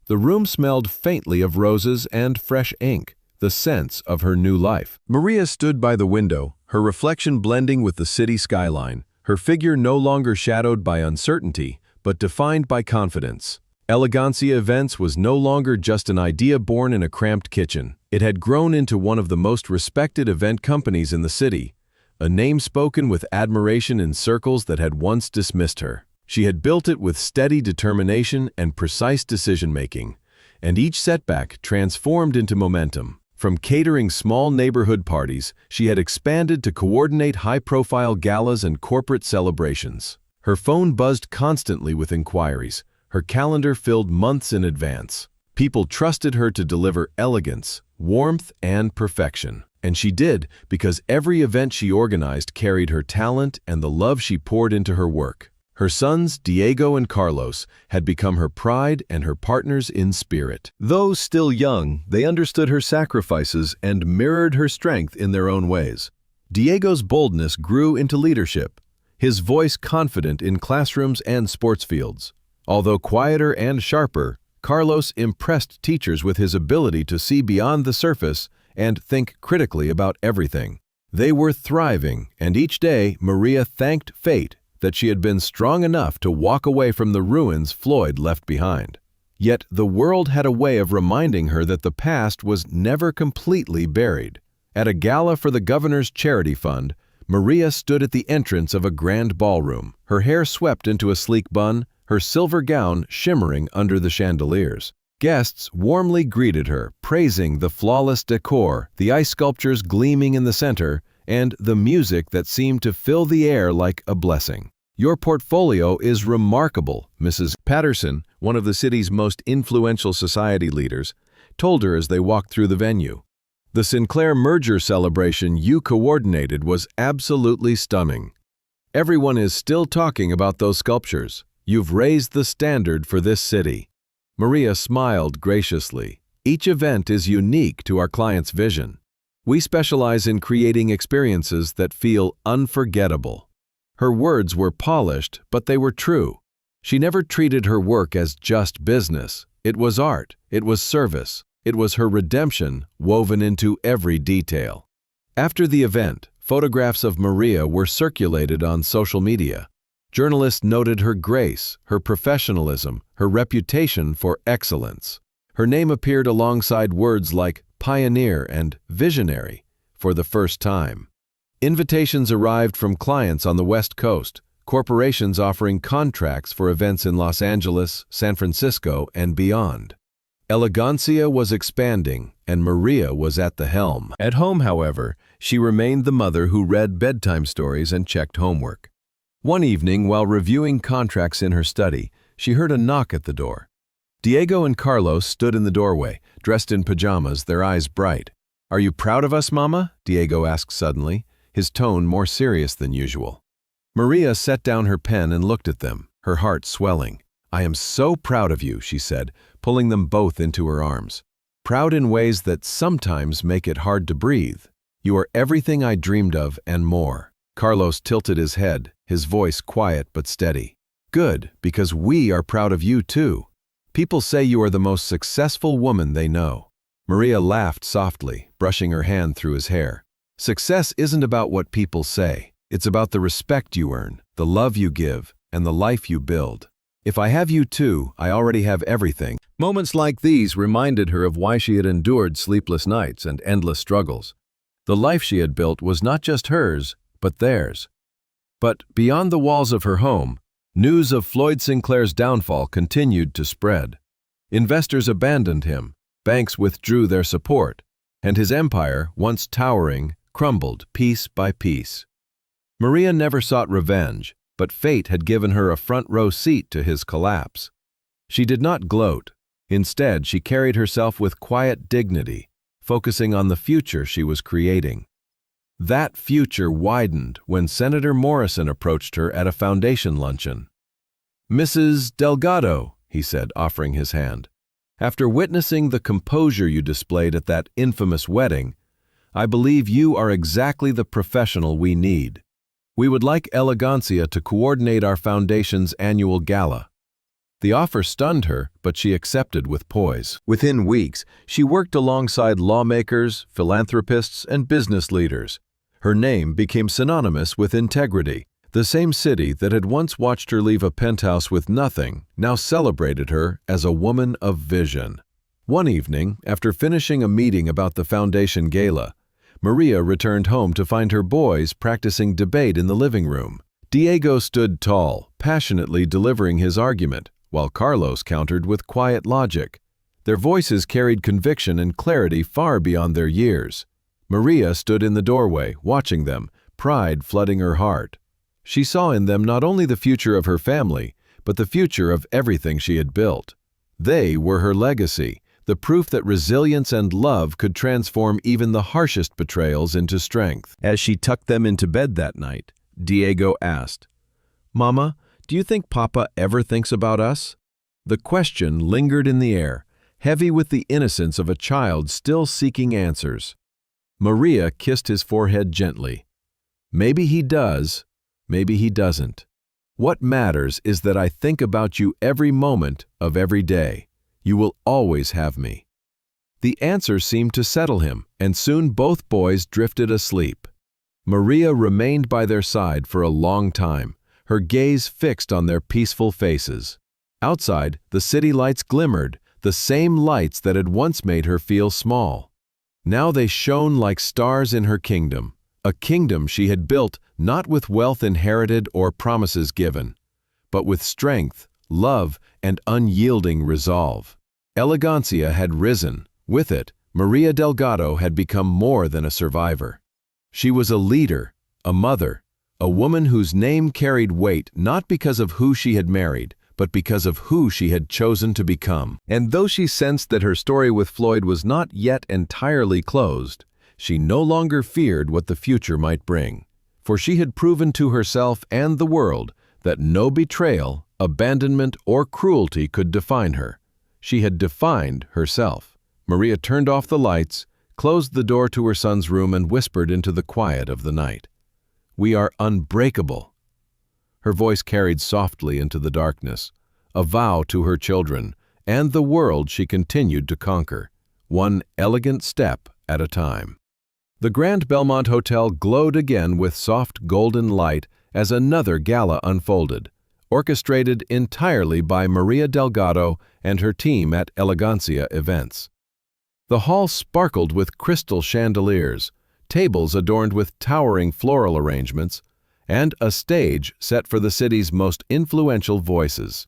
The room smelled faintly of roses and fresh ink, the scents of her new life. Maria stood by the window, her reflection blending with the city skyline, her figure no longer shadowed by uncertainty, but defined by confidence. Elegancia Events was no longer just an idea born in a cramped kitchen. It had grown into one of the most respected event companies in the city, a name spoken with admiration in circles that had once dismissed her. She had built it with steady determination and precise decision-making, and each setback transformed into momentum. From catering small neighborhood parties, she had expanded to coordinate high-profile galas and corporate celebrations. Her phone buzzed constantly with inquiries. Her calendar filled months in advance. People trusted her to deliver elegance, warmth, and perfection. And she did, because every event she organized carried her talent and the love she poured into her work. Her sons, Diego and Carlos, had become her pride and her partners in spirit. Though still young, they understood her sacrifices and mirrored her strength in their own ways. Diego's boldness grew into leadership, his voice confident in classrooms and sports fields. Although quieter and sharper, Carlos impressed teachers with his ability to see beyond the surface and think critically about everything. They were thriving, and each day Maria thanked fate that she had been strong enough to walk away from the ruins Floyd left behind. Yet the world had a way of reminding her that the past was never completely buried. At a gala for the governor's charity fund, Maria stood at the entrance of a grand ballroom, her hair swept into a sleek bun, her silver gown shimmering under the chandeliers. Guests warmly greeted her, praising the flawless decor, the ice sculptures gleaming in the center, and the music that seemed to fill the air like a blessing. "Your portfolio is remarkable," Mrs. Patterson, one of the city's most influential society leaders, told her as they walked through the venue. "The Sinclair merger celebration you coordinated was absolutely stunning. Everyone is still talking about those sculptures. You've raised the standard for this city." Maria smiled graciously. "Each event is unique to our client's vision. We specialize in creating experiences that feel unforgettable." Her words were polished, but they were true. She never treated her work as just business. It was art. It was service. It was her redemption woven into every detail. After the event, photographs of Maria were circulated on social media. Journalists noted her grace, her professionalism, her reputation for excellence. Her name appeared alongside words like pioneer and visionary for the first time. Invitations arrived from clients on the West Coast, corporations offering contracts for events in Los Angeles, San Francisco, and beyond. Elegancia was expanding, and Maria was at the helm. At home, however, she remained the mother who read bedtime stories and checked homework. One evening, while reviewing contracts in her study, she heard a knock at the door. Diego and Carlos stood in the doorway, dressed in pajamas, their eyes bright. "Are you proud of us, Mama?" Diego asked suddenly, his tone more serious than usual. Maria set down her pen and looked at them, her heart swelling. "I am so proud of you," she said, pulling them both into her arms. "Proud in ways that sometimes make it hard to breathe. You are everything I dreamed of and more." Carlos tilted his head, his voice quiet but steady. "Good, because we are proud of you too. People say you are the most successful woman they know." Maria laughed softly, brushing her hand through his hair. "Success isn't about what people say. It's about the respect you earn, the love you give, and the life you build. If I have you too, I already have everything." Moments like these reminded her of why she had endured sleepless nights and endless struggles. The life she had built was not just hers, but theirs. But beyond the walls of her home, news of Floyd Sinclair's downfall continued to spread. Investors abandoned him, banks withdrew their support, and his empire, once towering, crumbled piece by piece. Maria never sought revenge, but fate had given her a front-row seat to his collapse. She did not gloat. Instead, she carried herself with quiet dignity, focusing on the future she was creating. That future widened when Senator Morrison approached her at a foundation luncheon. "Mrs. Delgado," he said, offering his hand, "after witnessing the composure you displayed at that infamous wedding, I believe you are exactly the professional we need. We would like Elegancia to coordinate our foundation's annual gala." The offer stunned her, but she accepted with poise. Within weeks, she worked alongside lawmakers, philanthropists, and business leaders. Her name became synonymous with integrity. The same city that had once watched her leave a penthouse with nothing now celebrated her as a woman of vision. One evening, after finishing a meeting about the foundation gala, Maria returned home to find her boys practicing debate in the living room. Diego stood tall, passionately delivering his argument, while Carlos countered with quiet logic. Their voices carried conviction and clarity far beyond their years. Maria stood in the doorway, watching them, pride flooding her heart. She saw in them not only the future of her family, but the future of everything she had built. They were her legacy, the proof that resilience and love could transform even the harshest betrayals into strength. As she tucked them into bed that night, Diego asked, "Mama, do you think Papa ever thinks about us?" The question lingered in the air, heavy with the innocence of a child still seeking answers. Maria kissed his forehead gently. "Maybe he does, maybe he doesn't. What matters is that I think about you every moment of every day. You will always have me." The answer seemed to settle him, and soon both boys drifted asleep. Maria remained by their side for a long time, her gaze fixed on their peaceful faces. Outside, the city lights glimmered, the same lights that had once made her feel small. Now they shone like stars in her kingdom, a kingdom she had built not with wealth inherited or promises given, but with strength, love, and unyielding resolve. Elegancia had risen. With it, Maria Delgado had become more than a survivor. She was a leader, a mother, a woman whose name carried weight not because of who she had married, but because of who she had chosen to become. And though she sensed that her story with Floyd was not yet entirely closed, she no longer feared what the future might bring. For she had proven to herself and the world that no betrayal, abandonment, or cruelty could define her. She had defined herself. Maria turned off the lights, closed the door to her son's room, and whispered into the quiet of the night, "We are unbreakable." Her voice carried softly into the darkness, a vow to her children and the world she continued to conquer, one elegant step at a time. The Grand Belmont Hotel glowed again with soft golden light as another gala unfolded, orchestrated entirely by Maria Delgado and her team at Elegancia Events. The hall sparkled with crystal chandeliers, tables adorned with towering floral arrangements, and a stage set for the city's most influential voices.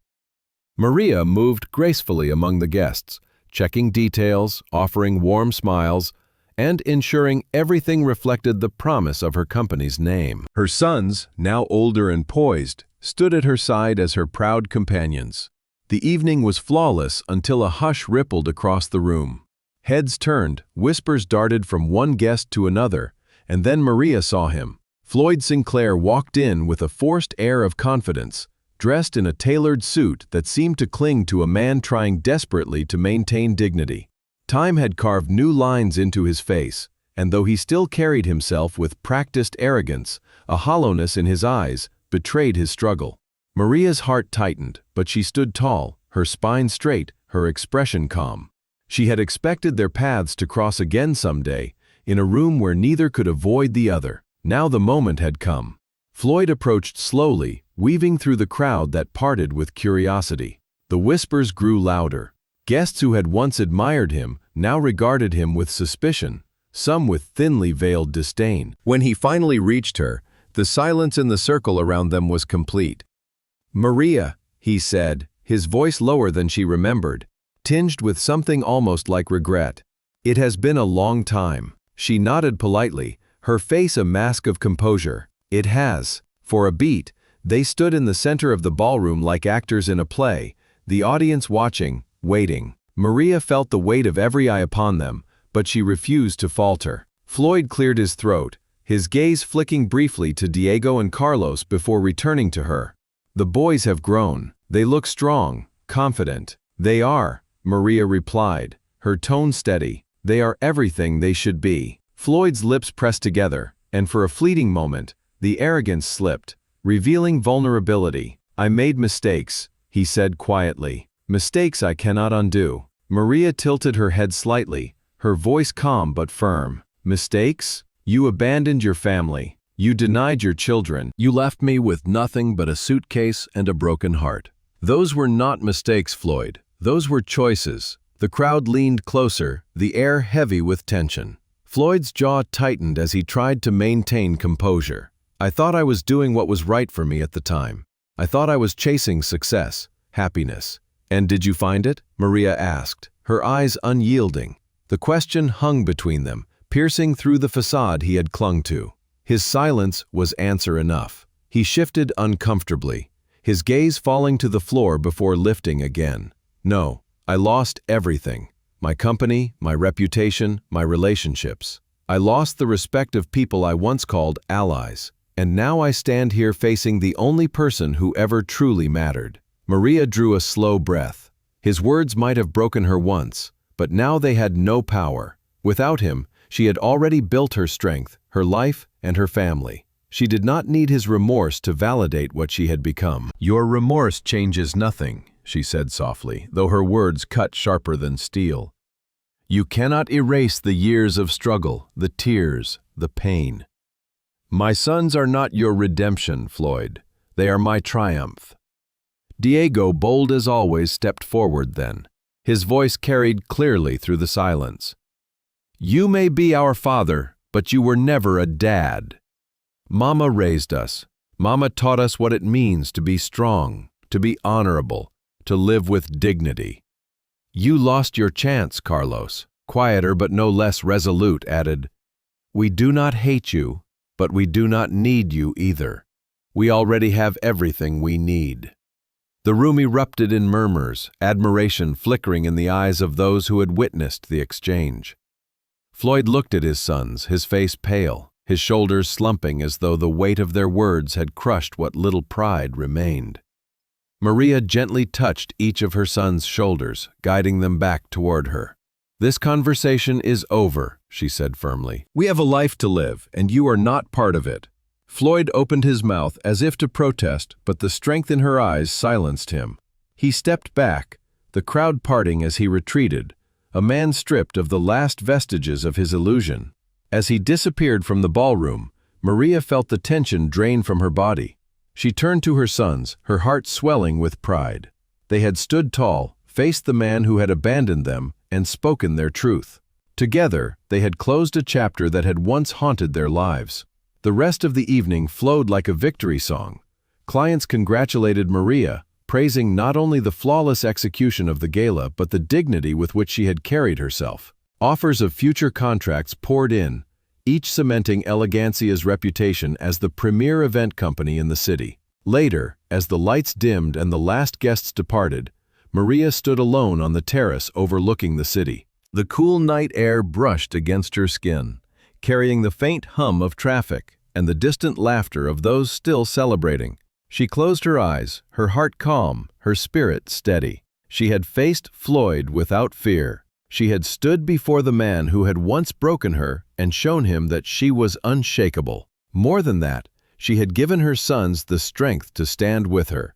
Maria moved gracefully among the guests, checking details, offering warm smiles, and ensuring everything reflected the promise of her company's name. Her sons, now older and poised, stood at her side as her proud companions. The evening was flawless until a hush rippled across the room. Heads turned, whispers darted from one guest to another, and then Maria saw him. Floyd Sinclair walked in with a forced air of confidence, dressed in a tailored suit that seemed to cling to a man trying desperately to maintain dignity. Time had carved new lines into his face, and though he still carried himself with practiced arrogance, a hollowness in his eyes betrayed his struggle. Maria's heart tightened, but she stood tall, her spine straight, her expression calm. She had expected their paths to cross again someday, in a room where neither could avoid the other. Now the moment had come. Floyd approached slowly, weaving through the crowd that parted with curiosity. The whispers grew louder. Guests who had once admired him now regarded him with suspicion, some with thinly veiled disdain. When he finally reached her, the silence in the circle around them was complete. "Maria," he said, his voice lower than she remembered, tinged with something almost like regret. "It has been a long time." She nodded politely, her face a mask of composure. "It has." For a beat, they stood in the center of the ballroom like actors in a play, the audience watching, waiting. Maria felt the weight of every eye upon them, but she refused to falter. Floyd cleared his throat, his gaze flicking briefly to Diego and Carlos before returning to her. "The boys have grown. They look strong, confident." "They are," Maria replied, her tone steady. "They are everything they should be." Floyd's lips pressed together, and for a fleeting moment, the arrogance slipped, revealing vulnerability. "I made mistakes," he said quietly. "Mistakes I cannot undo." Maria tilted her head slightly, her voice calm but firm. "Mistakes? You abandoned your family. You denied your children. You left me with nothing but a suitcase and a broken heart." "Those were not mistakes, Floyd. Those were choices." The crowd leaned closer, the air heavy with tension. Floyd's jaw tightened as he tried to maintain composure. "I thought I was doing what was right for me at the time. I thought I was chasing success, happiness." "And did you find it?" Maria asked, her eyes unyielding. The question hung between them, piercing through the facade he had clung to. His silence was answer enough. He shifted uncomfortably, his gaze falling to the floor before lifting again. "No, I lost everything. My company, my reputation, my relationships. I lost the respect of people I once called allies. And now I stand here facing the only person who ever truly mattered." Maria drew a slow breath. His words might have broken her once, but now they had no power. Without him, she had already built her strength, her life, and her family. She did not need his remorse to validate what she had become. "Your remorse changes nothing," she said softly, though her words cut sharper than steel. "You cannot erase the years of struggle, the tears, the pain. My sons are not your redemption, Floyd. They are my triumph." Diego, bold as always, stepped forward then. His voice carried clearly through the silence. "You may be our father, but you were never a dad. Mama raised us. Mama taught us what it means to be strong, to be honorable, to live with dignity." "You lost your chance," Carlos, quieter but no less resolute, added. "We do not hate you, but we do not need you either. We already have everything we need." The room erupted in murmurs, admiration flickering in the eyes of those who had witnessed the exchange. Floyd looked at his sons, his face pale, his shoulders slumping as though the weight of their words had crushed what little pride remained. Maria gently touched each of her sons' shoulders, guiding them back toward her. "This conversation is over," she said firmly. "We have a life to live, and you are not part of it." Floyd opened his mouth as if to protest, but the strength in her eyes silenced him. He stepped back, the crowd parting as he retreated, a man stripped of the last vestiges of his illusion. As he disappeared from the ballroom, Maria felt the tension drain from her body. She turned to her sons, her heart swelling with pride. They had stood tall, faced the man who had abandoned them, and spoken their truth. Together, they had closed a chapter that had once haunted their lives. The rest of the evening flowed like a victory song. Clients congratulated Maria, praising not only the flawless execution of the gala but the dignity with which she had carried herself. Offers of future contracts poured in, each cementing Elegancia's reputation as the premier event company in the city. Later, as the lights dimmed and the last guests departed, Maria stood alone on the terrace overlooking the city. The cool night air brushed against her skin, carrying the faint hum of traffic and the distant laughter of those still celebrating. She closed her eyes, her heart calm, her spirit steady. She had faced Floyd without fear. She had stood before the man who had once broken her and shown him that she was unshakable. More than that, she had given her sons the strength to stand with her,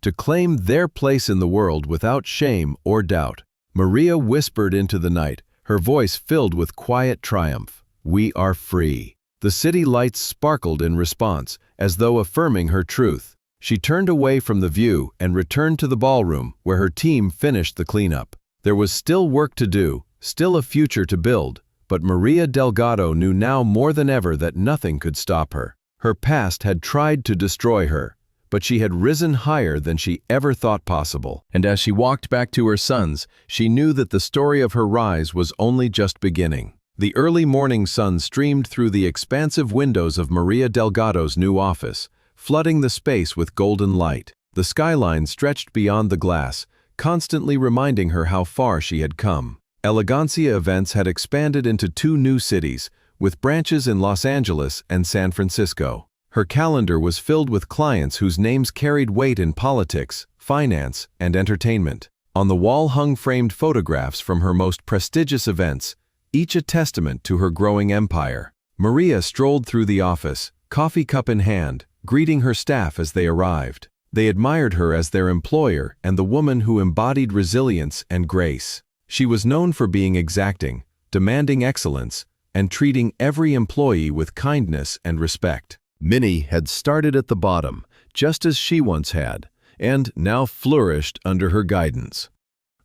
to claim their place in the world without shame or doubt. Maria whispered into the night, her voice filled with quiet triumph. "We are free." The city lights sparkled in response, as though affirming her truth. She turned away from the view and returned to the ballroom, where her team finished the cleanup. There was still work to do, still a future to build, but Maria Delgado knew now more than ever that nothing could stop her. Her past had tried to destroy her, but she had risen higher than she ever thought possible. And as she walked back to her sons, she knew that the story of her rise was only just beginning. The early morning sun streamed through the expansive windows of Maria Delgado's new office, flooding the space with golden light. The skyline stretched beyond the glass, constantly reminding her how far she had come. Elegancia events had expanded into 2 new cities, with branches in Los Angeles and San Francisco. Her calendar was filled with clients whose names carried weight in politics, finance, and entertainment. On the wall hung framed photographs from her most prestigious events, each a testament to her growing empire. Maria strolled through the office, coffee cup in hand, greeting her staff as they arrived. They admired her as their employer and the woman who embodied resilience and grace. She was known for being exacting, demanding excellence, and treating every employee with kindness and respect. Minnie had started at the bottom, just as she once had, and now flourished under her guidance.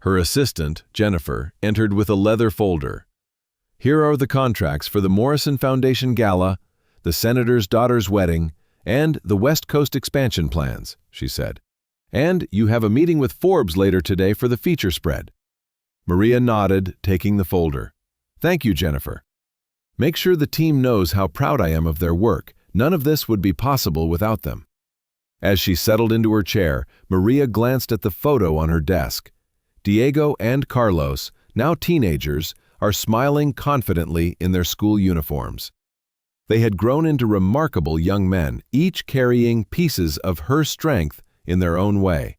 Her assistant, Jennifer, entered with a leather folder. "Here are the contracts for the Morrison Foundation Gala, the Senator's daughter's wedding, and the West Coast expansion plans," she said. "And you have a meeting with Forbes later today for the feature spread." Maria nodded, taking the folder. "Thank you, Jennifer. Make sure the team knows how proud I am of their work. None of this would be possible without them." As she settled into her chair, Maria glanced at the photo on her desk. Diego and Carlos, now teenagers, are smiling confidently in their school uniforms. They had grown into remarkable young men, each carrying pieces of her strength in their own way.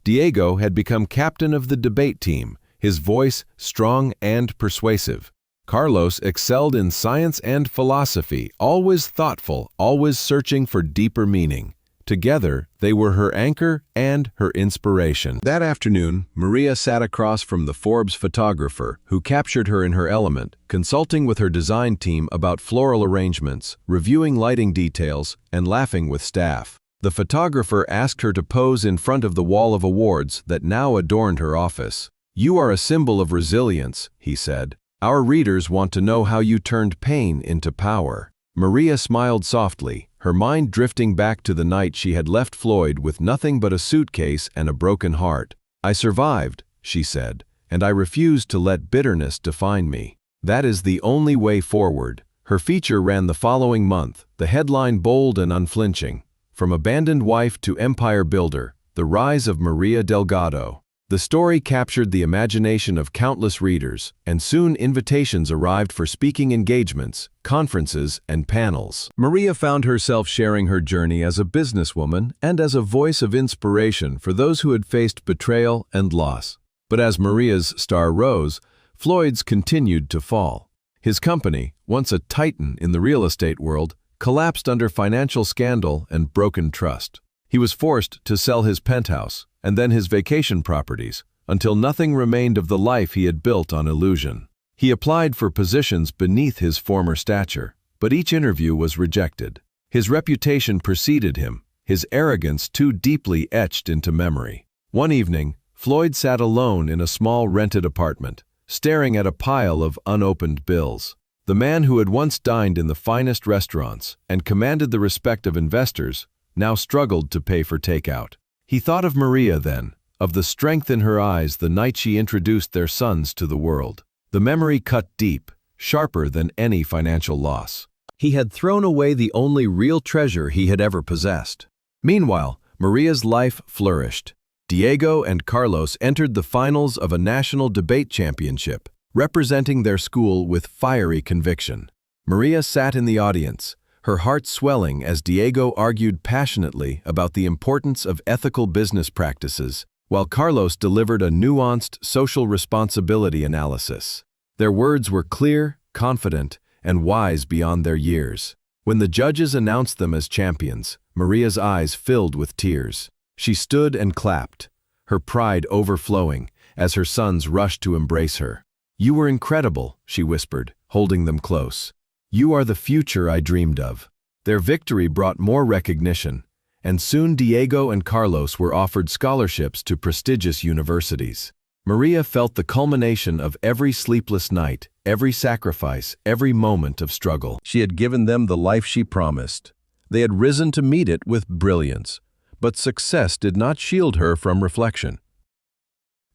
Diego had become captain of the debate team, his voice strong and persuasive. Carlos excelled in science and philosophy, always thoughtful, always searching for deeper meaning. Together, they were her anchor and her inspiration. That afternoon, Maria sat across from the Forbes photographer, who captured her in her element, consulting with her design team about floral arrangements, reviewing lighting details, and laughing with staff. The photographer asked her to pose in front of the wall of awards that now adorned her office. "You are a symbol of resilience," he said. "Our readers want to know how you turned pain into power." Maria smiled softly, her mind drifting back to the night she had left Floyd with nothing but a suitcase and a broken heart. "I survived," she said, "and I refused to let bitterness define me. That is the only way forward." Her feature ran the following month, the headline bold and unflinching: "From Abandoned Wife to Empire Builder, The Rise of Maria Delgado." The story captured the imagination of countless readers, and soon invitations arrived for speaking engagements, conferences, and panels. Maria found herself sharing her journey as a businesswoman and as a voice of inspiration for those who had faced betrayal and loss. But as Maria's star rose, Floyd's continued to fall. His company, once a titan in the real estate world, collapsed under financial scandal and broken trust. He was forced to sell his penthouse and then his vacation properties, until nothing remained of the life he had built on illusion. He applied for positions beneath his former stature, but each interview was rejected. His reputation preceded him, his arrogance too deeply etched into memory. One evening, Floyd sat alone in a small rented apartment, staring at a pile of unopened bills. The man who had once dined in the finest restaurants and commanded the respect of investors now struggled to pay for takeout. He thought of Maria then, of the strength in her eyes the night she introduced their sons to the world. The memory cut deep, sharper than any financial loss. He had thrown away the only real treasure he had ever possessed. Meanwhile, Maria's life flourished. Diego and Carlos entered the finals of a national debate championship, representing their school with fiery conviction. Maria sat in the audience, her heart swelling as Diego argued passionately about the importance of ethical business practices, while Carlos delivered a nuanced social responsibility analysis. Their words were clear, confident, and wise beyond their years. When the judges announced them as champions, Maria's eyes filled with tears. She stood and clapped, her pride overflowing as her sons rushed to embrace her. "You were incredible," she whispered, holding them close. "You are the future I dreamed of." Their victory brought more recognition, and soon Diego and Carlos were offered scholarships to prestigious universities. Maria felt the culmination of every sleepless night, every sacrifice, every moment of struggle. She had given them the life she promised. They had risen to meet it with brilliance, but success did not shield her from reflection.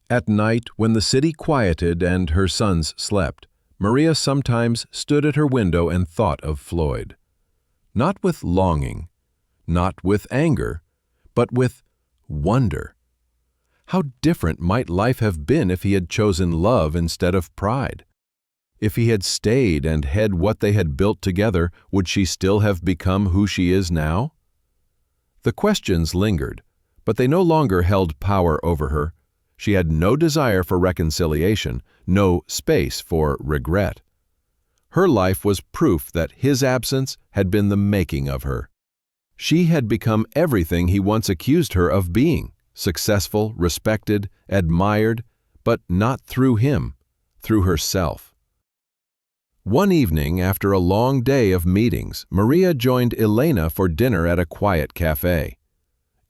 At night, when the city quieted and her sons slept, Maria sometimes stood at her window and thought of Floyd. Not with longing, not with anger, but with wonder. How different might life have been if he had chosen love instead of pride? If he had stayed and had what they had built together, would she still have become who she is now? The questions lingered, but they no longer held power over her. She had no desire for reconciliation, no space for regret. Her life was proof that his absence had been the making of her. She had become everything he once accused her of being: successful, respected, admired, but not through him, through herself. One evening, after a long day of meetings, Maria joined Elena for dinner at a quiet cafe.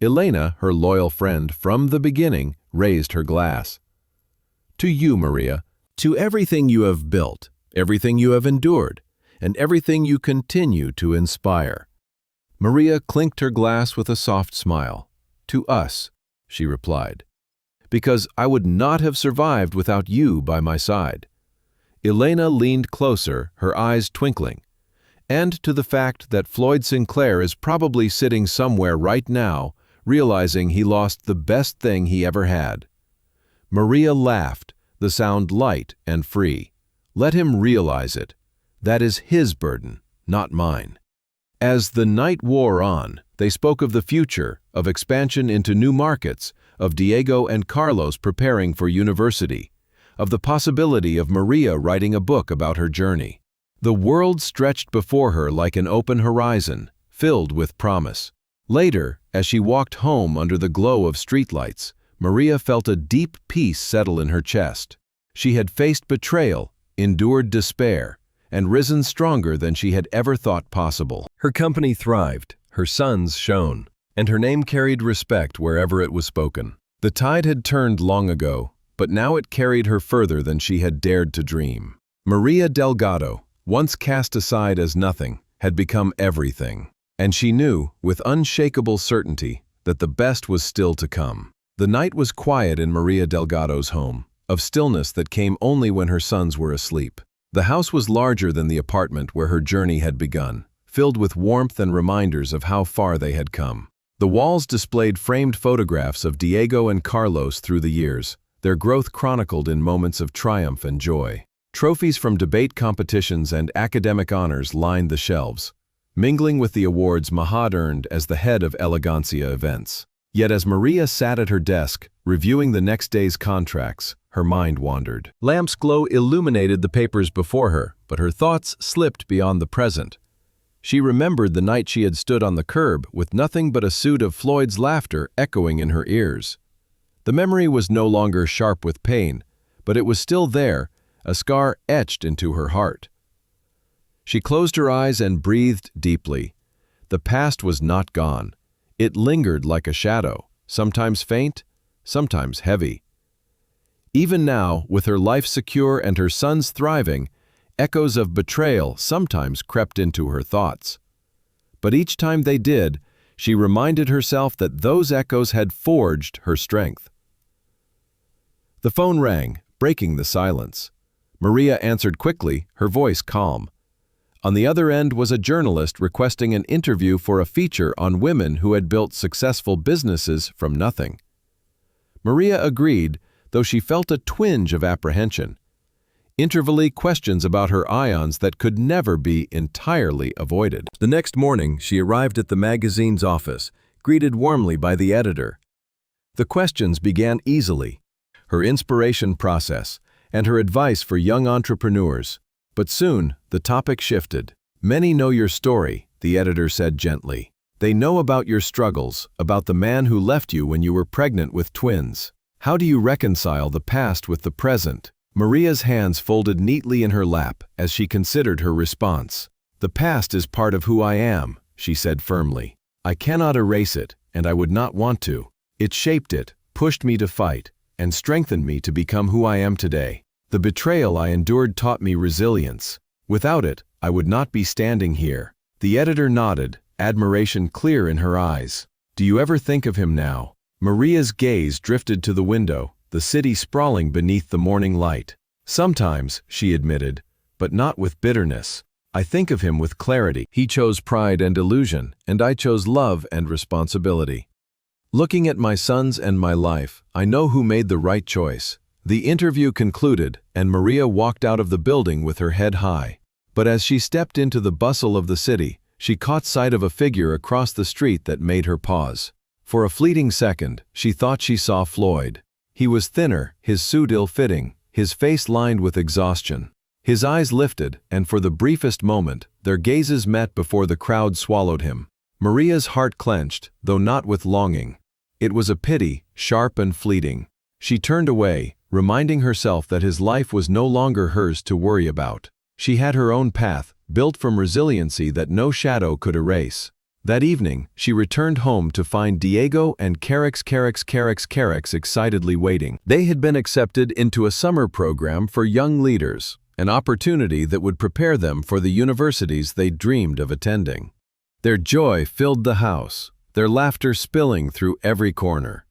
Elena, her loyal friend from the beginning, raised her glass. To you, Maria, to everything you have built, everything you have endured, and everything you continue to inspire. Maria clinked her glass with a soft smile. To us, she replied, because I would not have survived without you by my side. Elena leaned closer, her eyes twinkling. And to the fact that Floyd Sinclair is probably sitting somewhere right now, realizing he lost the best thing he ever had. Maria laughed, the sound light and free. Let him realize it. That is his burden, not mine. As the night wore on, they spoke of the future, of expansion into new markets, of Diego and Carlos preparing for university, of the possibility of Maria writing a book about her journey. The world stretched before her like an open horizon, filled with promise. Later, as she walked home under the glow of streetlights, Maria felt a deep peace settle in her chest. She had faced betrayal, endured despair, and risen stronger than she had ever thought possible. Her company thrived, her sons shone, and her name carried respect wherever it was spoken. The tide had turned long ago, but now it carried her further than she had dared to dream. Maria Delgado, once cast aside as nothing, had become everything, and she knew, with unshakable certainty, that the best was still to come. The night was quiet in Maria Delgado's home, of stillness that came only when her sons were asleep. The house was larger than the apartment where her journey had begun, filled with warmth and reminders of how far they had come. The walls displayed framed photographs of Diego and Carlos through the years, their growth chronicled in moments of triumph and joy. Trophies from debate competitions and academic honors lined the shelves, mingling with the awards Mahad earned as the head of Elegancia events. Yet as Maria sat at her desk, reviewing the next day's contracts, her mind wandered. Lamps' glow illuminated the papers before her, but her thoughts slipped beyond the present. She remembered the night she had stood on the curb with nothing but a soot of Floyd's laughter echoing in her ears. The memory was no longer sharp with pain, but it was still there, a scar etched into her heart. She closed her eyes and breathed deeply. The past was not gone. It lingered like a shadow, sometimes faint, sometimes heavy. Even now, with her life secure and her sons thriving, echoes of betrayal sometimes crept into her thoughts. But each time they did, she reminded herself that those echoes had forged her strength. The phone rang, breaking the silence. Maria answered quickly, her voice calm. On the other end was a journalist requesting an interview for a feature on women who had built successful businesses from nothing. Maria agreed, though she felt a twinge of apprehension. Intervally questions about her ions that could never be entirely avoided. The next morning, she arrived at the magazine's office, greeted warmly by the editor. The questions began easily, her inspiration process, and her advice for young entrepreneurs. But soon, the topic shifted. Many know your story, the editor said gently. They know about your struggles, about the man who left you when you were pregnant with twins. How do you reconcile the past with the present? Maria's hands folded neatly in her lap as she considered her response. The past is part of who I am, she said firmly. I cannot erase it, and I would not want to. It shaped it, pushed me to fight, and strengthened me to become who I am today. The betrayal I endured taught me resilience. Without it, I would not be standing here. The editor nodded, admiration clear in her eyes. Do you ever think of him now? Maria's gaze drifted to the window, the city sprawling beneath the morning light. Sometimes, she admitted, but not with bitterness. I think of him with clarity. He chose pride and illusion, and I chose love and responsibility. Looking at my sons and my life, I know who made the right choice. The interview concluded, and Maria walked out of the building with her head high. But as she stepped into the bustle of the city, she caught sight of a figure across the street that made her pause. For a fleeting second, she thought she saw Floyd. He was thinner, his suit ill-fitting, his face lined with exhaustion. His eyes lifted, and for the briefest moment, their gazes met before the crowd swallowed him. Maria's heart clenched, though not with longing. It was a pity, sharp and fleeting. She turned away, reminding herself that his life was no longer hers to worry about. She had her own path, built from resiliency that no shadow could erase. That evening, she returned home to find Diego and Carix excitedly waiting. They had been accepted into a summer program for young leaders, an opportunity that would prepare them for the universities they dreamed of attending. Their joy filled the house, their laughter spilling through every corner.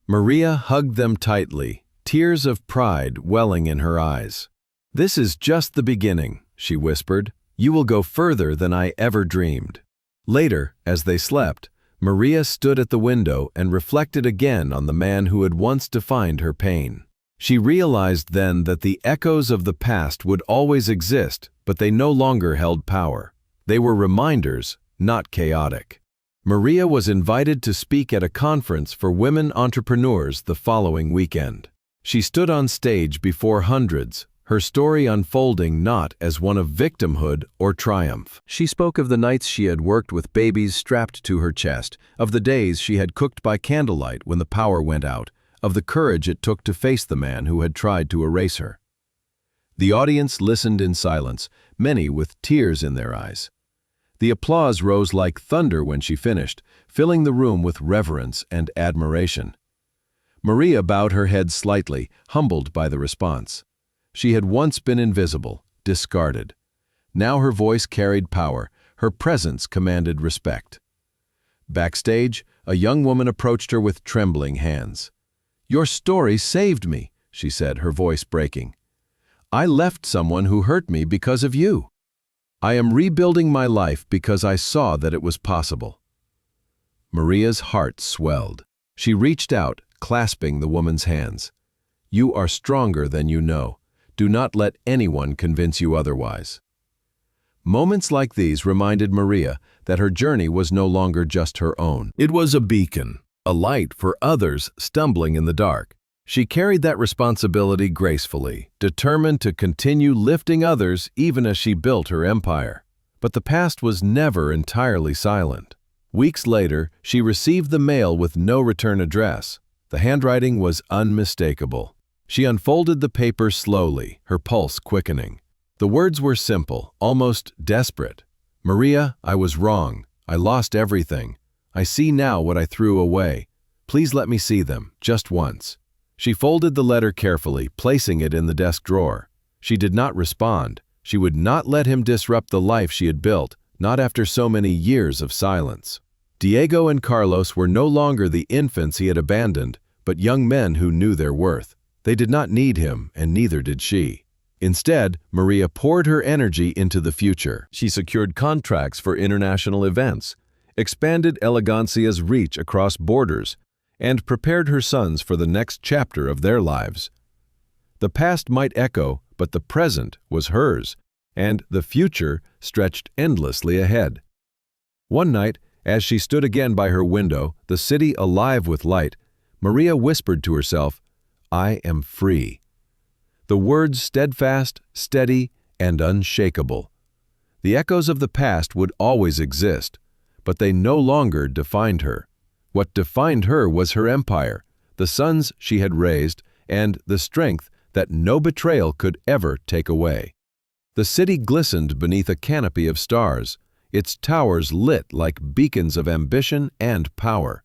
Maria hugged them tightly, tears of pride welling in her eyes. "This is just the beginning," she whispered. "You will go further than I ever dreamed." Later, as they slept, Maria stood at the window and reflected again on the man who had once defined her pain. She realized then that the echoes of the past would always exist, but they no longer held power. They were reminders, not chaotic. Maria was invited to speak at a conference for women entrepreneurs the following weekend. She stood on stage before hundreds, her story unfolding not as one of victimhood or triumph. She spoke of the nights she had worked with babies strapped to her chest, of the days she had cooked by candlelight when the power went out, of the courage it took to face the man who had tried to erase her. The audience listened in silence, many with tears in their eyes. The applause rose like thunder when she finished, filling the room with reverence and admiration. Maria bowed her head slightly, humbled by the response. She had once been invisible, discarded. Now her voice carried power, her presence commanded respect. Backstage, a young woman approached her with trembling hands. "Your story saved me," she said, her voice breaking. "I left someone who hurt me because of you. I am rebuilding my life because I saw that it was possible." Maria's heart swelled. She reached out, clasping the woman's hands. "You are stronger than you know. Do not let anyone convince you otherwise." Moments like these reminded Maria that her journey was no longer just her own. It was a beacon, a light for others stumbling in the dark. She carried that responsibility gracefully, determined to continue lifting others even as she built her empire. But the past was never entirely silent. Weeks later, she received the mail with no return address. The handwriting was unmistakable. She unfolded the paper slowly, her pulse quickening. The words were simple, almost desperate. "Maria, I was wrong. I lost everything. I see now what I threw away. Please let me see them, just once." She folded the letter carefully, placing it in the desk drawer. She did not respond. She would not let him disrupt the life she had built, not after so many years of silence. Diego and Carlos were no longer the infants he had abandoned, but young men who knew their worth. They did not need him, and neither did she. Instead, Maria poured her energy into the future. She secured contracts for international events, expanded Elegancia's reach across borders, and prepared her sons for the next chapter of their lives. The past might echo, but the present was hers, and the future stretched endlessly ahead. One night, as she stood again by her window, the city alive with light, Maria whispered to herself, "I am free." The words steadfast, steady, and unshakable. The echoes of the past would always exist, but they no longer defined her. What defined her was her empire, the sons she had raised, and the strength that no betrayal could ever take away. The city glistened beneath a canopy of stars, its towers lit like beacons of ambition and power.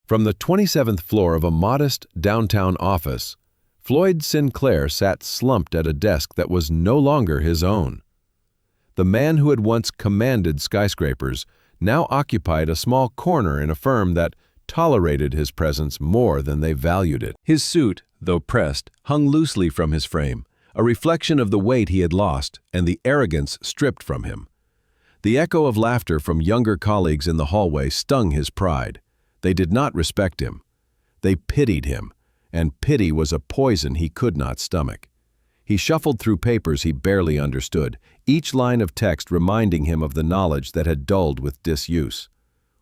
From the 27th floor of a modest downtown office, Floyd Sinclair sat slumped at a desk that was no longer his own. The man who had once commanded skyscrapers now occupied a small corner in a firm that tolerated his presence more than they valued it. His suit, though pressed, hung loosely from his frame, a reflection of the weight he had lost and the arrogance stripped from him. The echo of laughter from younger colleagues in the hallway stung his pride. They did not respect him. They pitied him, and pity was a poison he could not stomach. He shuffled through papers he barely understood, each line of text reminding him of the knowledge that had dulled with disuse.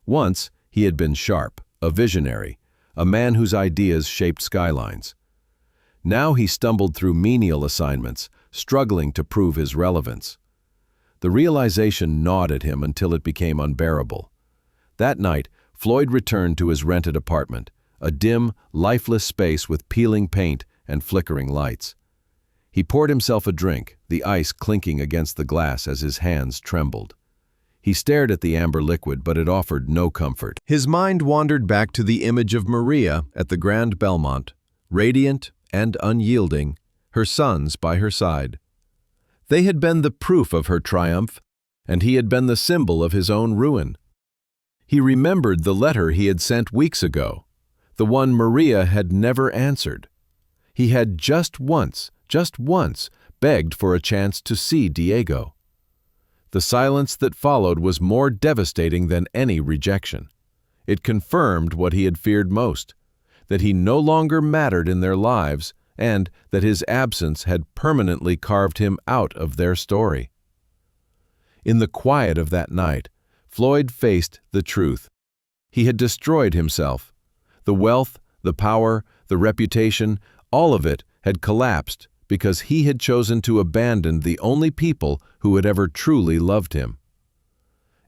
Once, he had been sharp, a visionary, a man whose ideas shaped skylines. Now he stumbled through menial assignments, struggling to prove his relevance. The realization gnawed at him until it became unbearable. That night, Floyd returned to his rented apartment, a dim, lifeless space with peeling paint and flickering lights. He poured himself a drink, the ice clinking against the glass as his hands trembled. He stared at the amber liquid, but it offered no comfort. His mind wandered back to the image of Maria at the Grand Belmont, radiant and unyielding, her sons by her side. They had been the proof of her triumph, and he had been the symbol of his own ruin. He remembered the letter he had sent weeks ago, the one Maria had never answered. He had just once, begged for a chance to see Diego. The silence that followed was more devastating than any rejection. It confirmed what he had feared most, that he no longer mattered in their lives and that his absence had permanently carved him out of their story. In the quiet of that night, Floyd faced the truth. He had destroyed himself. The wealth, the power, the reputation, all of it had collapsed because he had chosen to abandon the only people who had ever truly loved him.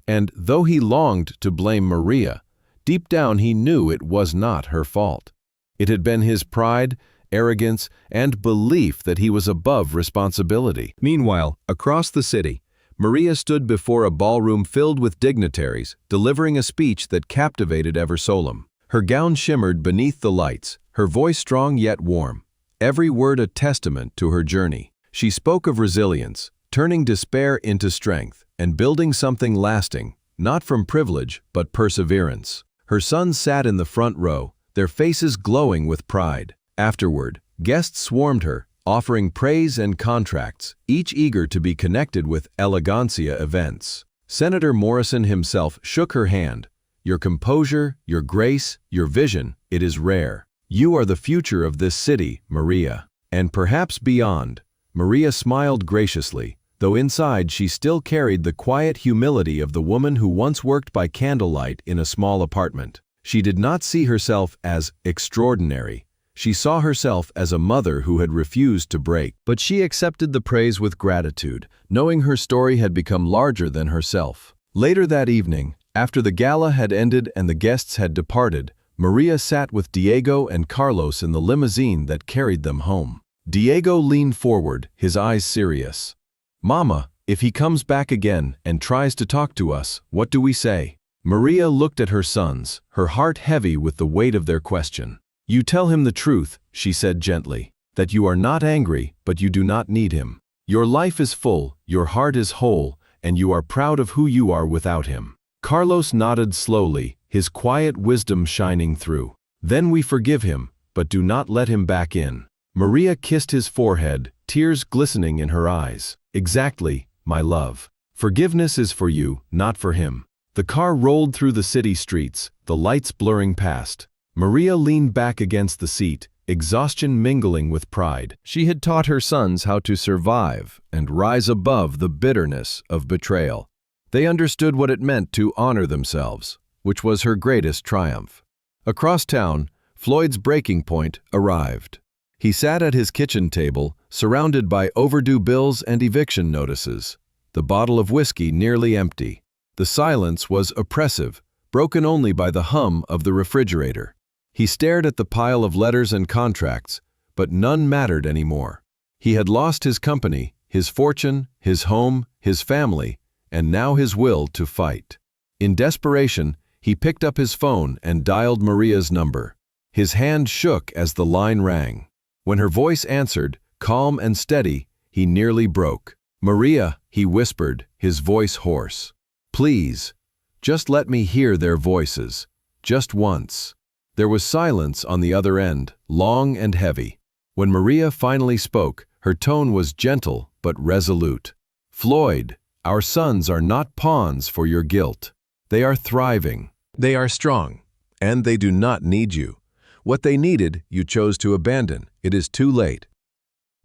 And though he longed to blame Maria, deep down he knew it was not her fault. It had been his pride, arrogance, and belief that he was above responsibility. Meanwhile, across the city, Maria stood before a ballroom filled with dignitaries, delivering a speech that captivated ever solum. Her gown shimmered beneath the lights, her voice strong yet warm, every word a testament to her journey. She spoke of resilience, turning despair into strength, and building something lasting, not from privilege, but perseverance. Her sons sat in the front row, their faces glowing with pride. Afterward, guests swarmed her, offering praise and contracts, each eager to be connected with elegancia events. Senator Morrison himself shook her hand. Your composure, your grace, your vision, it is rare. You are the future of this city, Maria. And perhaps beyond. Maria smiled graciously, though inside she still carried the quiet humility of the woman who once worked by candlelight in a small apartment. She did not see herself as extraordinary. She saw herself as a mother who had refused to break. But she accepted the praise with gratitude, knowing her story had become larger than herself. Later that evening, after the gala had ended and the guests had departed, Maria sat with Diego and Carlos in the limousine that carried them home. Diego leaned forward, his eyes serious. "Mama, if he comes back again and tries to talk to us, what do we say?" Maria looked at her sons, her heart heavy with the weight of their question. "You tell him the truth," she said gently, "that you are not angry, but you do not need him. Your life is full, your heart is whole, and you are proud of who you are without him." Carlos nodded slowly, his quiet wisdom shining through. "Then we forgive him, but do not let him back in." Maria kissed his forehead, tears glistening in her eyes. "Exactly, my love. Forgiveness is for you, not for him." The car rolled through the city streets, the lights blurring past. Maria leaned back against the seat, exhaustion mingling with pride. She had taught her sons how to survive and rise above the bitterness of betrayal. They understood what it meant to honor themselves, which was her greatest triumph. Across town, Floyd's breaking point arrived. He sat at his kitchen table, surrounded by overdue bills and eviction notices, the bottle of whiskey nearly empty. The silence was oppressive, broken only by the hum of the refrigerator. He stared at the pile of letters and contracts, but none mattered anymore. He had lost his company, his fortune, his home, his family, and now his will to fight. In desperation, he picked up his phone and dialed Maria's number. His hand shook as the line rang. When her voice answered, calm and steady, he nearly broke. "Maria," he whispered, his voice hoarse. "Please, just let me hear their voices, just once." There was silence on the other end, long and heavy. When Maria finally spoke, her tone was gentle but resolute. "Floyd, our sons are not pawns for your guilt. They are thriving. They are strong, and they do not need you. What they needed, you chose to abandon. It is too late."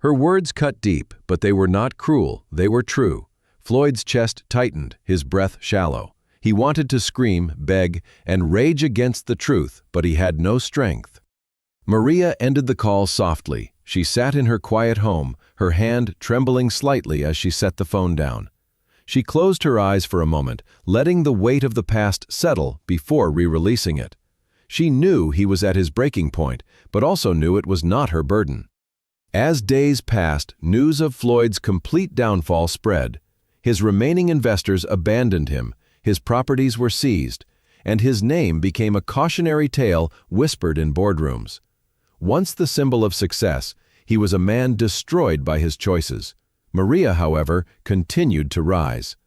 Her words cut deep, but they were not cruel, they were true. Floyd's chest tightened, his breath shallow. He wanted to scream, beg, and rage against the truth, but he had no strength. Maria ended the call softly. She sat in her quiet home, her hand trembling slightly as she set the phone down. She closed her eyes for a moment, letting the weight of the past settle before re-releasing it. She knew he was at his breaking point, but also knew it was not her burden. As days passed, news of Floyd's complete downfall spread. His remaining investors abandoned him, his properties were seized, and his name became a cautionary tale whispered in boardrooms. Once the symbol of success, he was a man destroyed by his choices. Maria, however, continued to rise.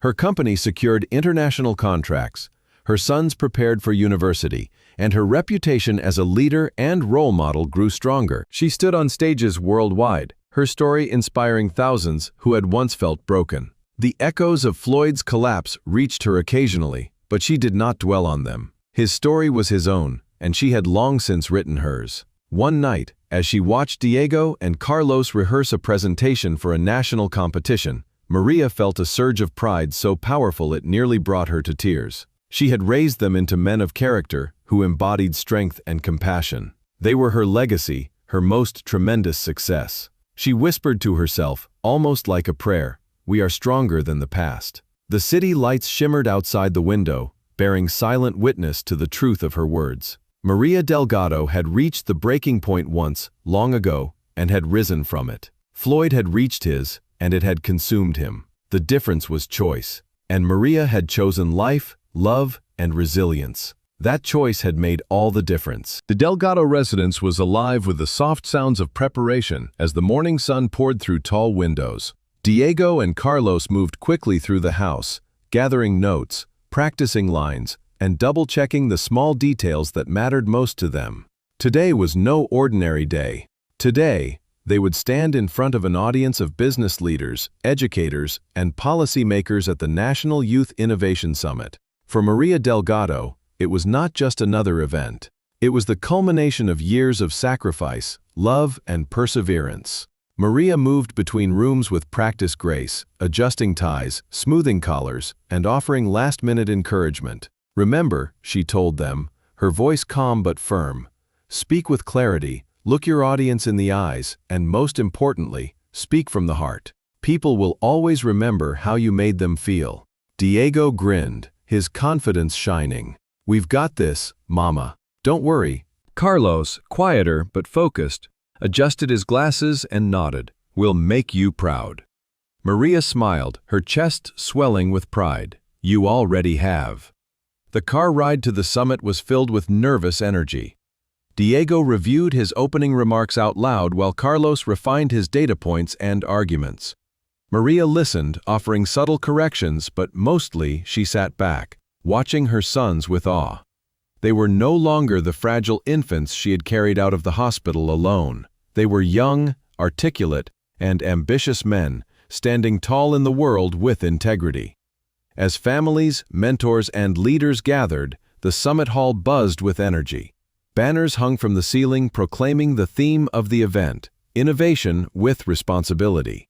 Her company secured international contracts, her sons prepared for university, and her reputation as a leader and role model grew stronger. She stood on stages worldwide, her story inspiring thousands who had once felt broken. The echoes of Floyd's collapse reached her occasionally, but she did not dwell on them. His story was his own, and she had long since written hers. One night, as she watched Diego and Carlos rehearse a presentation for a national competition, Maria felt a surge of pride so powerful it nearly brought her to tears. She had raised them into men of character who embodied strength and compassion. They were her legacy, her most tremendous success. She whispered to herself, almost like a prayer, "We are stronger than the past." The city lights shimmered outside the window, bearing silent witness to the truth of her words. Maria Delgado had reached the breaking point once, long ago, and had risen from it. Floyd had reached his, and it had consumed him. The difference was choice, and Maria had chosen life, love, and resilience. That choice had made all the difference. The Delgado residence was alive with the soft sounds of preparation as the morning sun poured through tall windows. Diego and Carlos moved quickly through the house, gathering notes, practicing lines, and double-checking the small details that mattered most to them. Today was no ordinary day. Today, they would stand in front of an audience of business leaders, educators, and policymakers at the National Youth Innovation Summit. For Maria Delgado, it was not just another event. It was the culmination of years of sacrifice, love, and perseverance. Maria moved between rooms with practiced grace, adjusting ties, smoothing collars, and offering last-minute encouragement. "Remember," she told them, her voice calm but firm, "speak with clarity, look your audience in the eyes, and most importantly, speak from the heart. People will always remember how you made them feel." Diego grinned, his confidence shining. "We've got this, Mama. Don't worry." Carlos, quieter but focused, adjusted his glasses and nodded. "We'll make you proud." Maria smiled, her chest swelling with pride. "You already have." The car ride to the summit was filled with nervous energy. Diego reviewed his opening remarks out loud while Carlos refined his data points and arguments. Maria listened, offering subtle corrections, but mostly she sat back, watching her sons with awe. They were no longer the fragile infants she had carried out of the hospital alone. They were young, articulate, and ambitious men, standing tall in the world with integrity. As families, mentors, and leaders gathered, the summit hall buzzed with energy. Banners hung from the ceiling proclaiming the theme of the event, innovation with responsibility.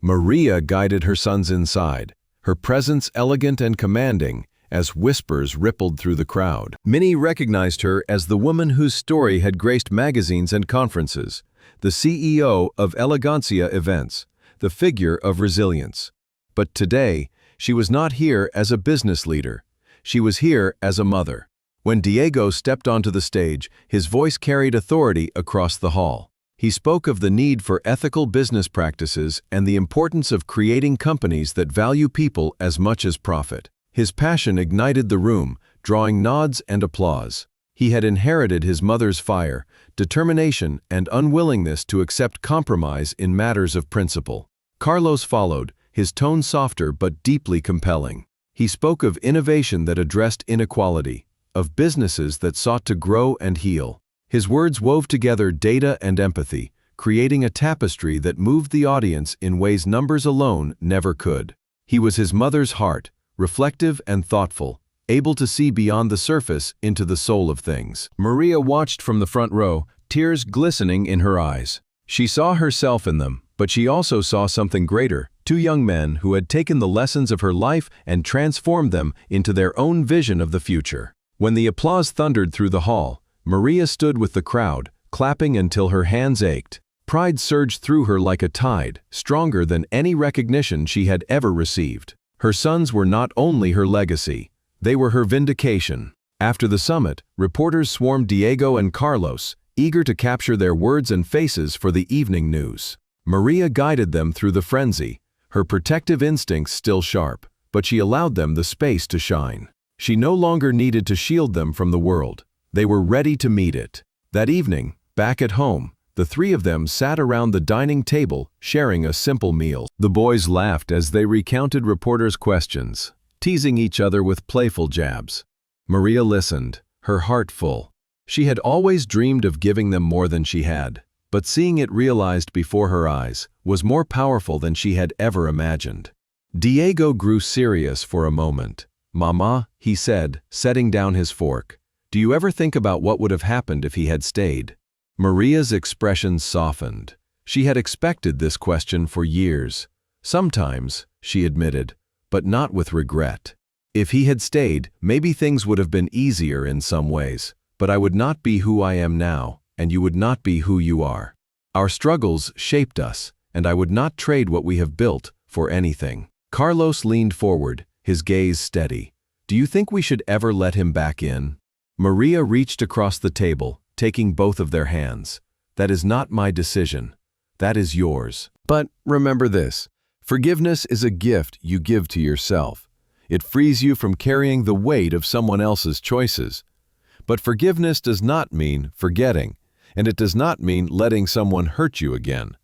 Maria guided her sons inside, her presence elegant and commanding, as whispers rippled through the crowd. Many recognized her as the woman whose story had graced magazines and conferences, the CEO of Elegancia Events, the figure of resilience. But today, she was not here as a business leader. She was here as a mother. When Diego stepped onto the stage, his voice carried authority across the hall. He spoke of the need for ethical business practices and the importance of creating companies that value people as much as profit. His passion ignited the room, drawing nods and applause. He had inherited his mother's fire, determination, and unwillingness to accept compromise in matters of principle. Carlos followed, his tone softer but deeply compelling. He spoke of innovation that addressed inequality, of businesses that sought to grow and heal. His words wove together data and empathy, creating a tapestry that moved the audience in ways numbers alone never could. He was his mother's heart, reflective and thoughtful, able to see beyond the surface into the soul of things. Maria watched from the front row, tears glistening in her eyes. She saw herself in them, but she also saw something greater, two young men who had taken the lessons of her life and transformed them into their own vision of the future. When the applause thundered through the hall, Maria stood with the crowd, clapping until her hands ached. Pride surged through her like a tide, stronger than any recognition she had ever received. Her sons were not only her legacy, they were her vindication. After the summit, reporters swarmed Diego and Carlos, eager to capture their words and faces for the evening news. Maria guided them through the frenzy, her protective instincts still sharp, but she allowed them the space to shine. She no longer needed to shield them from the world. They were ready to meet it. That evening, back at home, the three of them sat around the dining table, sharing a simple meal. The boys laughed as they recounted reporters' questions, teasing each other with playful jabs. Maria listened, her heart full. She had always dreamed of giving them more than she had, but seeing it realized before her eyes was more powerful than she had ever imagined. Diego grew serious for a moment. "Mama," he said, setting down his fork, "do you ever think about what would have happened if he had stayed?" Maria's expression softened. She had expected this question for years. Sometimes, she admitted, but not with regret. "If he had stayed, maybe things would have been easier in some ways, but I would not be who I am now, and you would not be who you are. Our struggles shaped us, and I would not trade what we have built for anything." Carlos leaned forward, his gaze steady. "Do you think we should ever let him back in?" Maria reached across the table, taking both of their hands. "That is not my decision. That is yours. But remember this, forgiveness is a gift you give to yourself. It frees you from carrying the weight of someone else's choices. But forgiveness does not mean forgetting, and it does not mean letting someone hurt you again."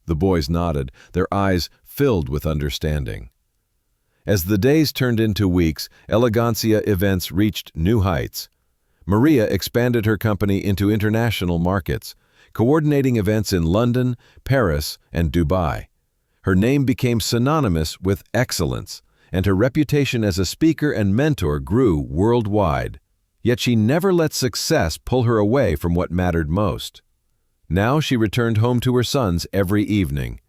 The boys nodded, their eyes filled with understanding. As the days turned into weeks, Elegancia events reached new heights. Maria expanded her company into international markets, coordinating events in London, Paris, and Dubai. Her name became synonymous with excellence, and her reputation as a speaker and mentor grew worldwide. Yet she never let success pull her away from what mattered most. Now she returned home to her sons every evening.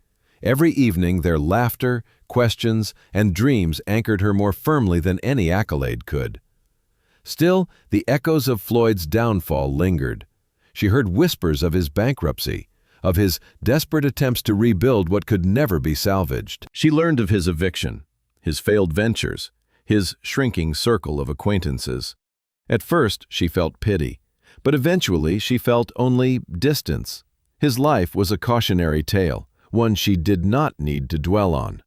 Every evening their laughter, questions, and dreams anchored her more firmly than any accolade could. Still, the echoes of Floyd's downfall lingered. She heard whispers of his bankruptcy, of his desperate attempts to rebuild what could never be salvaged. She learned of his eviction, his failed ventures, his shrinking circle of acquaintances. At first, she felt pity, but eventually she felt only distance. His life was a cautionary tale, one she did not need to dwell on.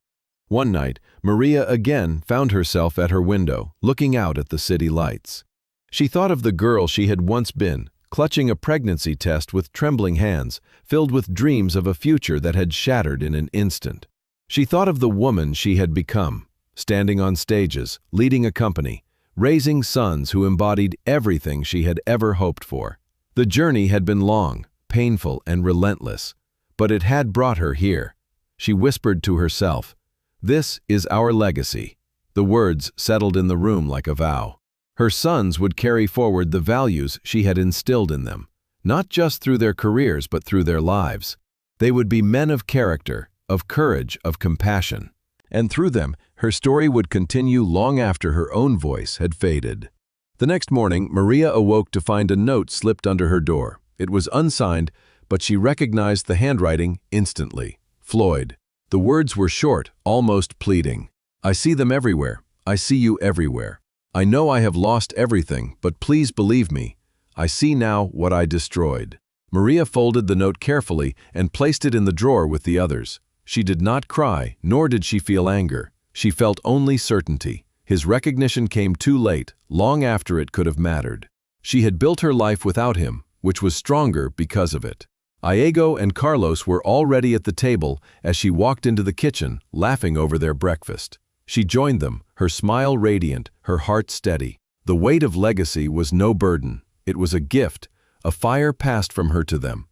One night, Maria again found herself at her window, looking out at the city lights. She thought of the girl she had once been, clutching a pregnancy test with trembling hands, filled with dreams of a future that had shattered in an instant. She thought of the woman she had become, standing on stages, leading a company, raising sons who embodied everything she had ever hoped for. The journey had been long, painful, and relentless, but it had brought her here. She whispered to herself, "This is our legacy." The words settled in the room like a vow. Her sons would carry forward the values she had instilled in them, not just through their careers but through their lives. They would be men of character, of courage, of compassion. And through them, her story would continue long after her own voice had faded. The next morning, Maria awoke to find a note slipped under her door. It was unsigned, but she recognized the handwriting instantly. Floyd. The words were short, almost pleading. "I see them everywhere. I see you everywhere. I know I have lost everything, but please believe me. I see now what I destroyed." Maria folded the note carefully and placed it in the drawer with the others. She did not cry, nor did she feel anger. She felt only certainty. His recognition came too late, long after it could have mattered. She had built her life without him, which was stronger because of it. Diego and Carlos were already at the table as she walked into the kitchen, laughing over their breakfast. She joined them, her smile radiant, her heart steady. The weight of legacy was no burden. It was a gift, a fire passed from her to them,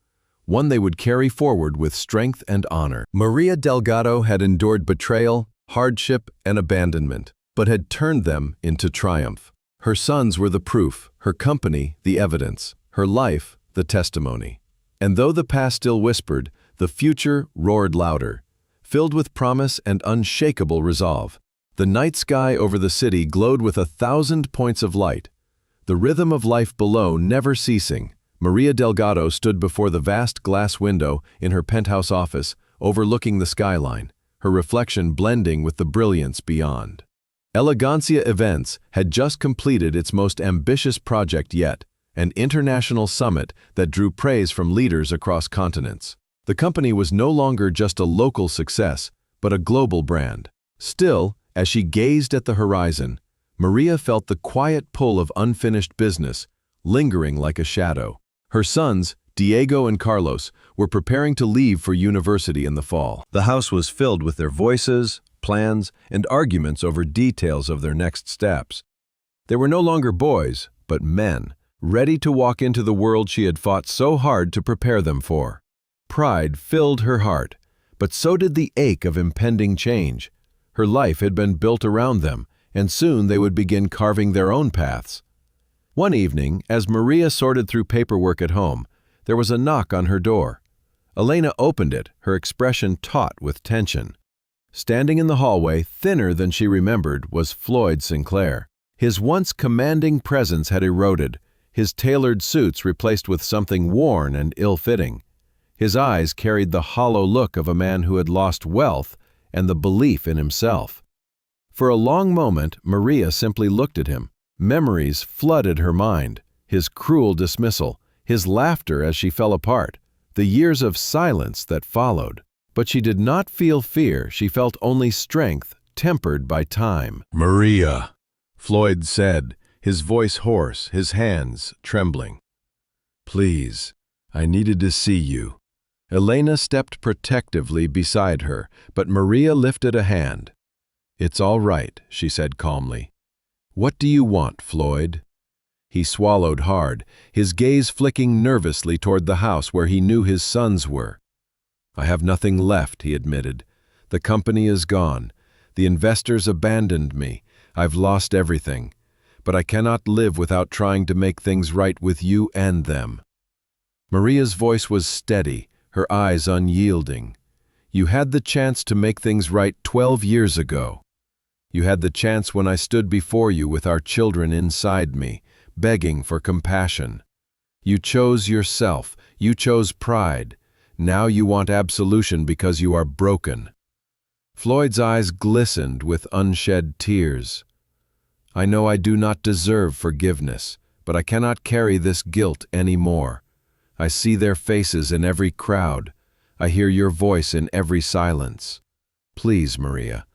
one they would carry forward with strength and honor. Maria Delgado had endured betrayal, hardship, and abandonment, but had turned them into triumph. Her sons were the proof, her company the evidence, her life the testimony. And though the past still whispered, the future roared louder, filled with promise and unshakable resolve. The night sky over the city glowed with 1,000 points of light, the rhythm of life below never ceasing. Maria Delgado stood before the vast glass window in her penthouse office, overlooking the skyline, her reflection blending with the brilliance beyond. Elegancia Events had just completed its most ambitious project yet, an international summit that drew praise from leaders across continents. The company was no longer just a local success, but a global brand. Still, as she gazed at the horizon, Maria felt the quiet pull of unfinished business, lingering like a shadow. Her sons, Diego and Carlos, were preparing to leave for university in the fall. The house was filled with their voices, plans, and arguments over details of their next steps. They were no longer boys, but men, ready to walk into the world she had fought so hard to prepare them for. Pride filled her heart, but so did the ache of impending change. Her life had been built around them, and soon they would begin carving their own paths. One evening, as Maria sorted through paperwork at home, there was a knock on her door. Elena opened it, her expression taut with tension. Standing in the hallway, thinner than she remembered, was Floyd Sinclair. His once commanding presence had eroded, his tailored suits replaced with something worn and ill-fitting. His eyes carried the hollow look of a man who had lost wealth and the belief in himself. For a long moment, Maria simply looked at him. Memories flooded her mind, his cruel dismissal, his laughter as she fell apart, the years of silence that followed. But she did not feel fear, she felt only strength, tempered by time. "Maria," Floyd said, his voice hoarse, his hands trembling. "Please, I needed to see you." Elena stepped protectively beside her, but Maria lifted a hand. "It's all right," she said calmly. "What do you want, Floyd?" He swallowed hard, his gaze flicking nervously toward the house where he knew his sons were. "I have nothing left," he admitted. "The company is gone. The investors abandoned me. I've lost everything. But I cannot live without trying to make things right with you and them." Maria's voice was steady, her eyes unyielding. "You had the chance to make things right 12 years ago. You had the chance when I stood before you with our children inside me, begging for compassion. You chose yourself. You chose pride. Now you want absolution because you are broken." Floyd's eyes glistened with unshed tears. "I know I do not deserve forgiveness, but I cannot carry this guilt anymore. I see their faces in every crowd. I hear your voice in every silence. Please, Maria,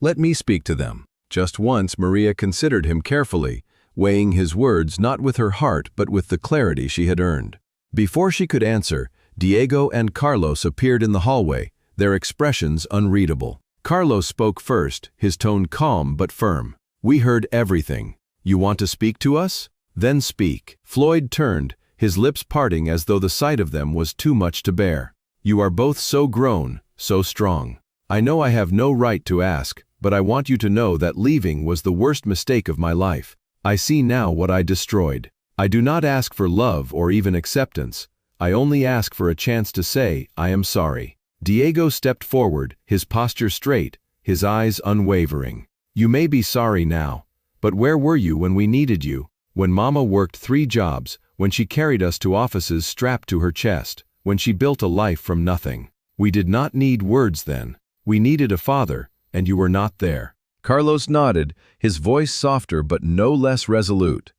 let me speak to them." Just once, Maria considered him carefully, weighing his words not with her heart but with the clarity she had earned. Before she could answer, Diego and Carlos appeared in the hallway, their expressions unreadable. Carlos spoke first, his tone calm but firm. "We heard everything. You want to speak to us? Then speak." Floyd turned, his lips parting as though the sight of them was too much to bear. "You are both so grown, so strong. I know I have no right to ask, but I want you to know that leaving was the worst mistake of my life. I see now what I destroyed. I do not ask for love or even acceptance. I only ask for a chance to say, I am sorry." Diego stepped forward, his posture straight, his eyes unwavering. "You may be sorry now, but where were you when we needed you? When Mama worked 3 jobs, when she carried us to offices strapped to her chest, when she built a life from nothing. We did not need words then. We needed a father, and you were not there." Carlos nodded, his voice softer but no less resolute.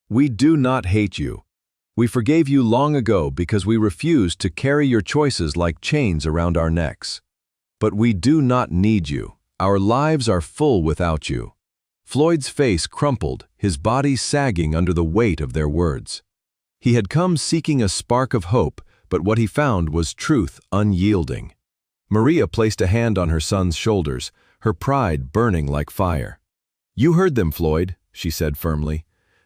"We do not hate you. We forgave you long ago because we refused to carry your choices like chains around our necks. But we do not need you. Our lives are full without you." Floyd's face crumpled, his body sagging under the weight of their words. He had come seeking a spark of hope, but what he found was truth unyielding. Maria placed a hand on her son's shoulders, her pride burning like fire. "You heard them, Floyd," she said firmly.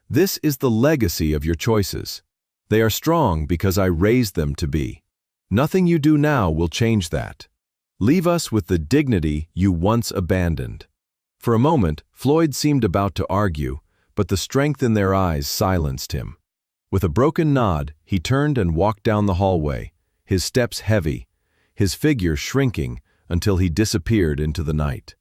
"This is the legacy of your choices. They are strong because I raised them to be. Nothing you do now will change that. Leave us with the dignity you once abandoned." For a moment, Floyd seemed about to argue, but the strength in their eyes silenced him. With a broken nod, he turned and walked down the hallway, his steps heavy, his figure shrinking until he disappeared into the night.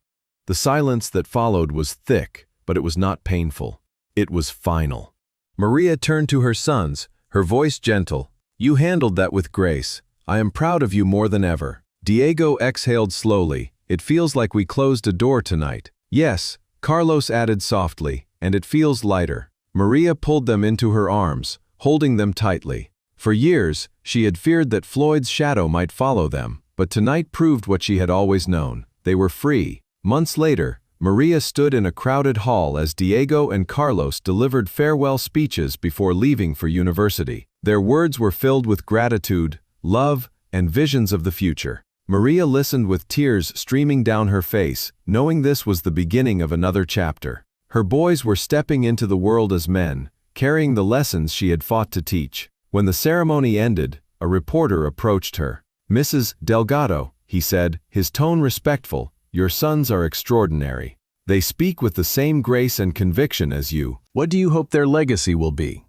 The silence that followed was thick, but it was not painful. It was final. Maria turned to her sons, her voice gentle. "You handled that with grace. I am proud of you more than ever." Diego exhaled slowly. "It feels like we closed a door tonight." "Yes," Carlos added softly, "and it feels lighter." Maria pulled them into her arms, holding them tightly. For years, she had feared that Floyd's shadow might follow them, but tonight proved what she had always known. They were free. Months later, Maria stood in a crowded hall as Diego and Carlos delivered farewell speeches before leaving for university. Their words were filled with gratitude, love, and visions of the future. Maria listened with tears streaming down her face, knowing this was the beginning of another chapter. Her boys were stepping into the world as men, carrying the lessons she had fought to teach. When the ceremony ended, a reporter approached her. "Mrs. Delgado," he said, his tone respectful, "your sons are extraordinary. They speak with the same grace and conviction as you. What do you hope their legacy will be?"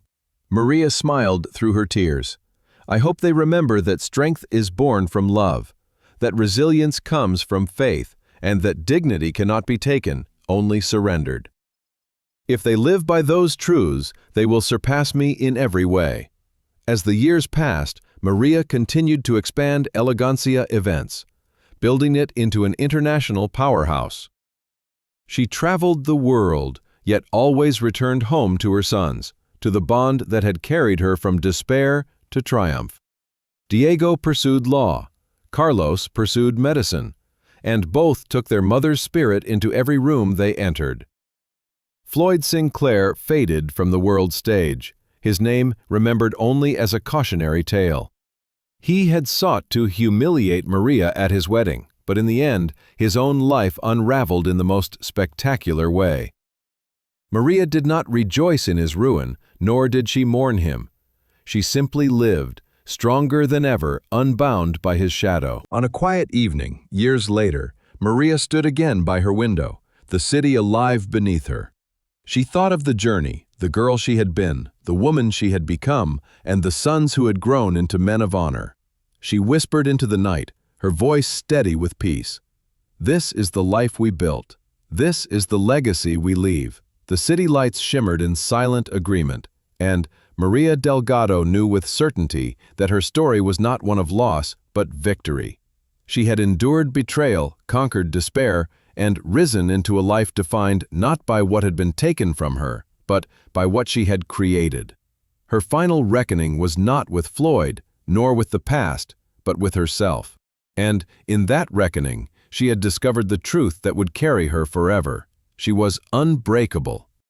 Maria smiled through her tears. "I hope they remember that strength is born from love, that resilience comes from faith, and that dignity cannot be taken, only surrendered. If they live by those truths, they will surpass me in every way." As the years passed, Maria continued to expand Elegancia events, building it into an international powerhouse. She traveled the world, yet always returned home to her sons, to the bond that had carried her from despair to triumph. Diego pursued law, Carlos pursued medicine, and both took their mother's spirit into every room they entered. Floyd Sinclair faded from the world stage, his name remembered only as a cautionary tale. He had sought to humiliate Maria at his wedding, but in the end, his own life unraveled in the most spectacular way. Maria did not rejoice in his ruin, nor did she mourn him. She simply lived, stronger than ever, unbound by his shadow. On a quiet evening, years later, Maria stood again by her window, the city alive beneath her. She thought of the journey, the girl she had been, the woman she had become, and the sons who had grown into men of honor. She whispered into the night, her voice steady with peace. "This is the life we built. This is the legacy we leave." The city lights shimmered in silent agreement, and Maria Delgado knew with certainty that her story was not one of loss, but victory. She had endured betrayal, conquered despair, and risen into a life defined not by what had been taken from her, but by what she had created. Her final reckoning was not with Floyd, nor with the past, but with herself. And in that reckoning, she had discovered the truth that would carry her forever. She was unbreakable.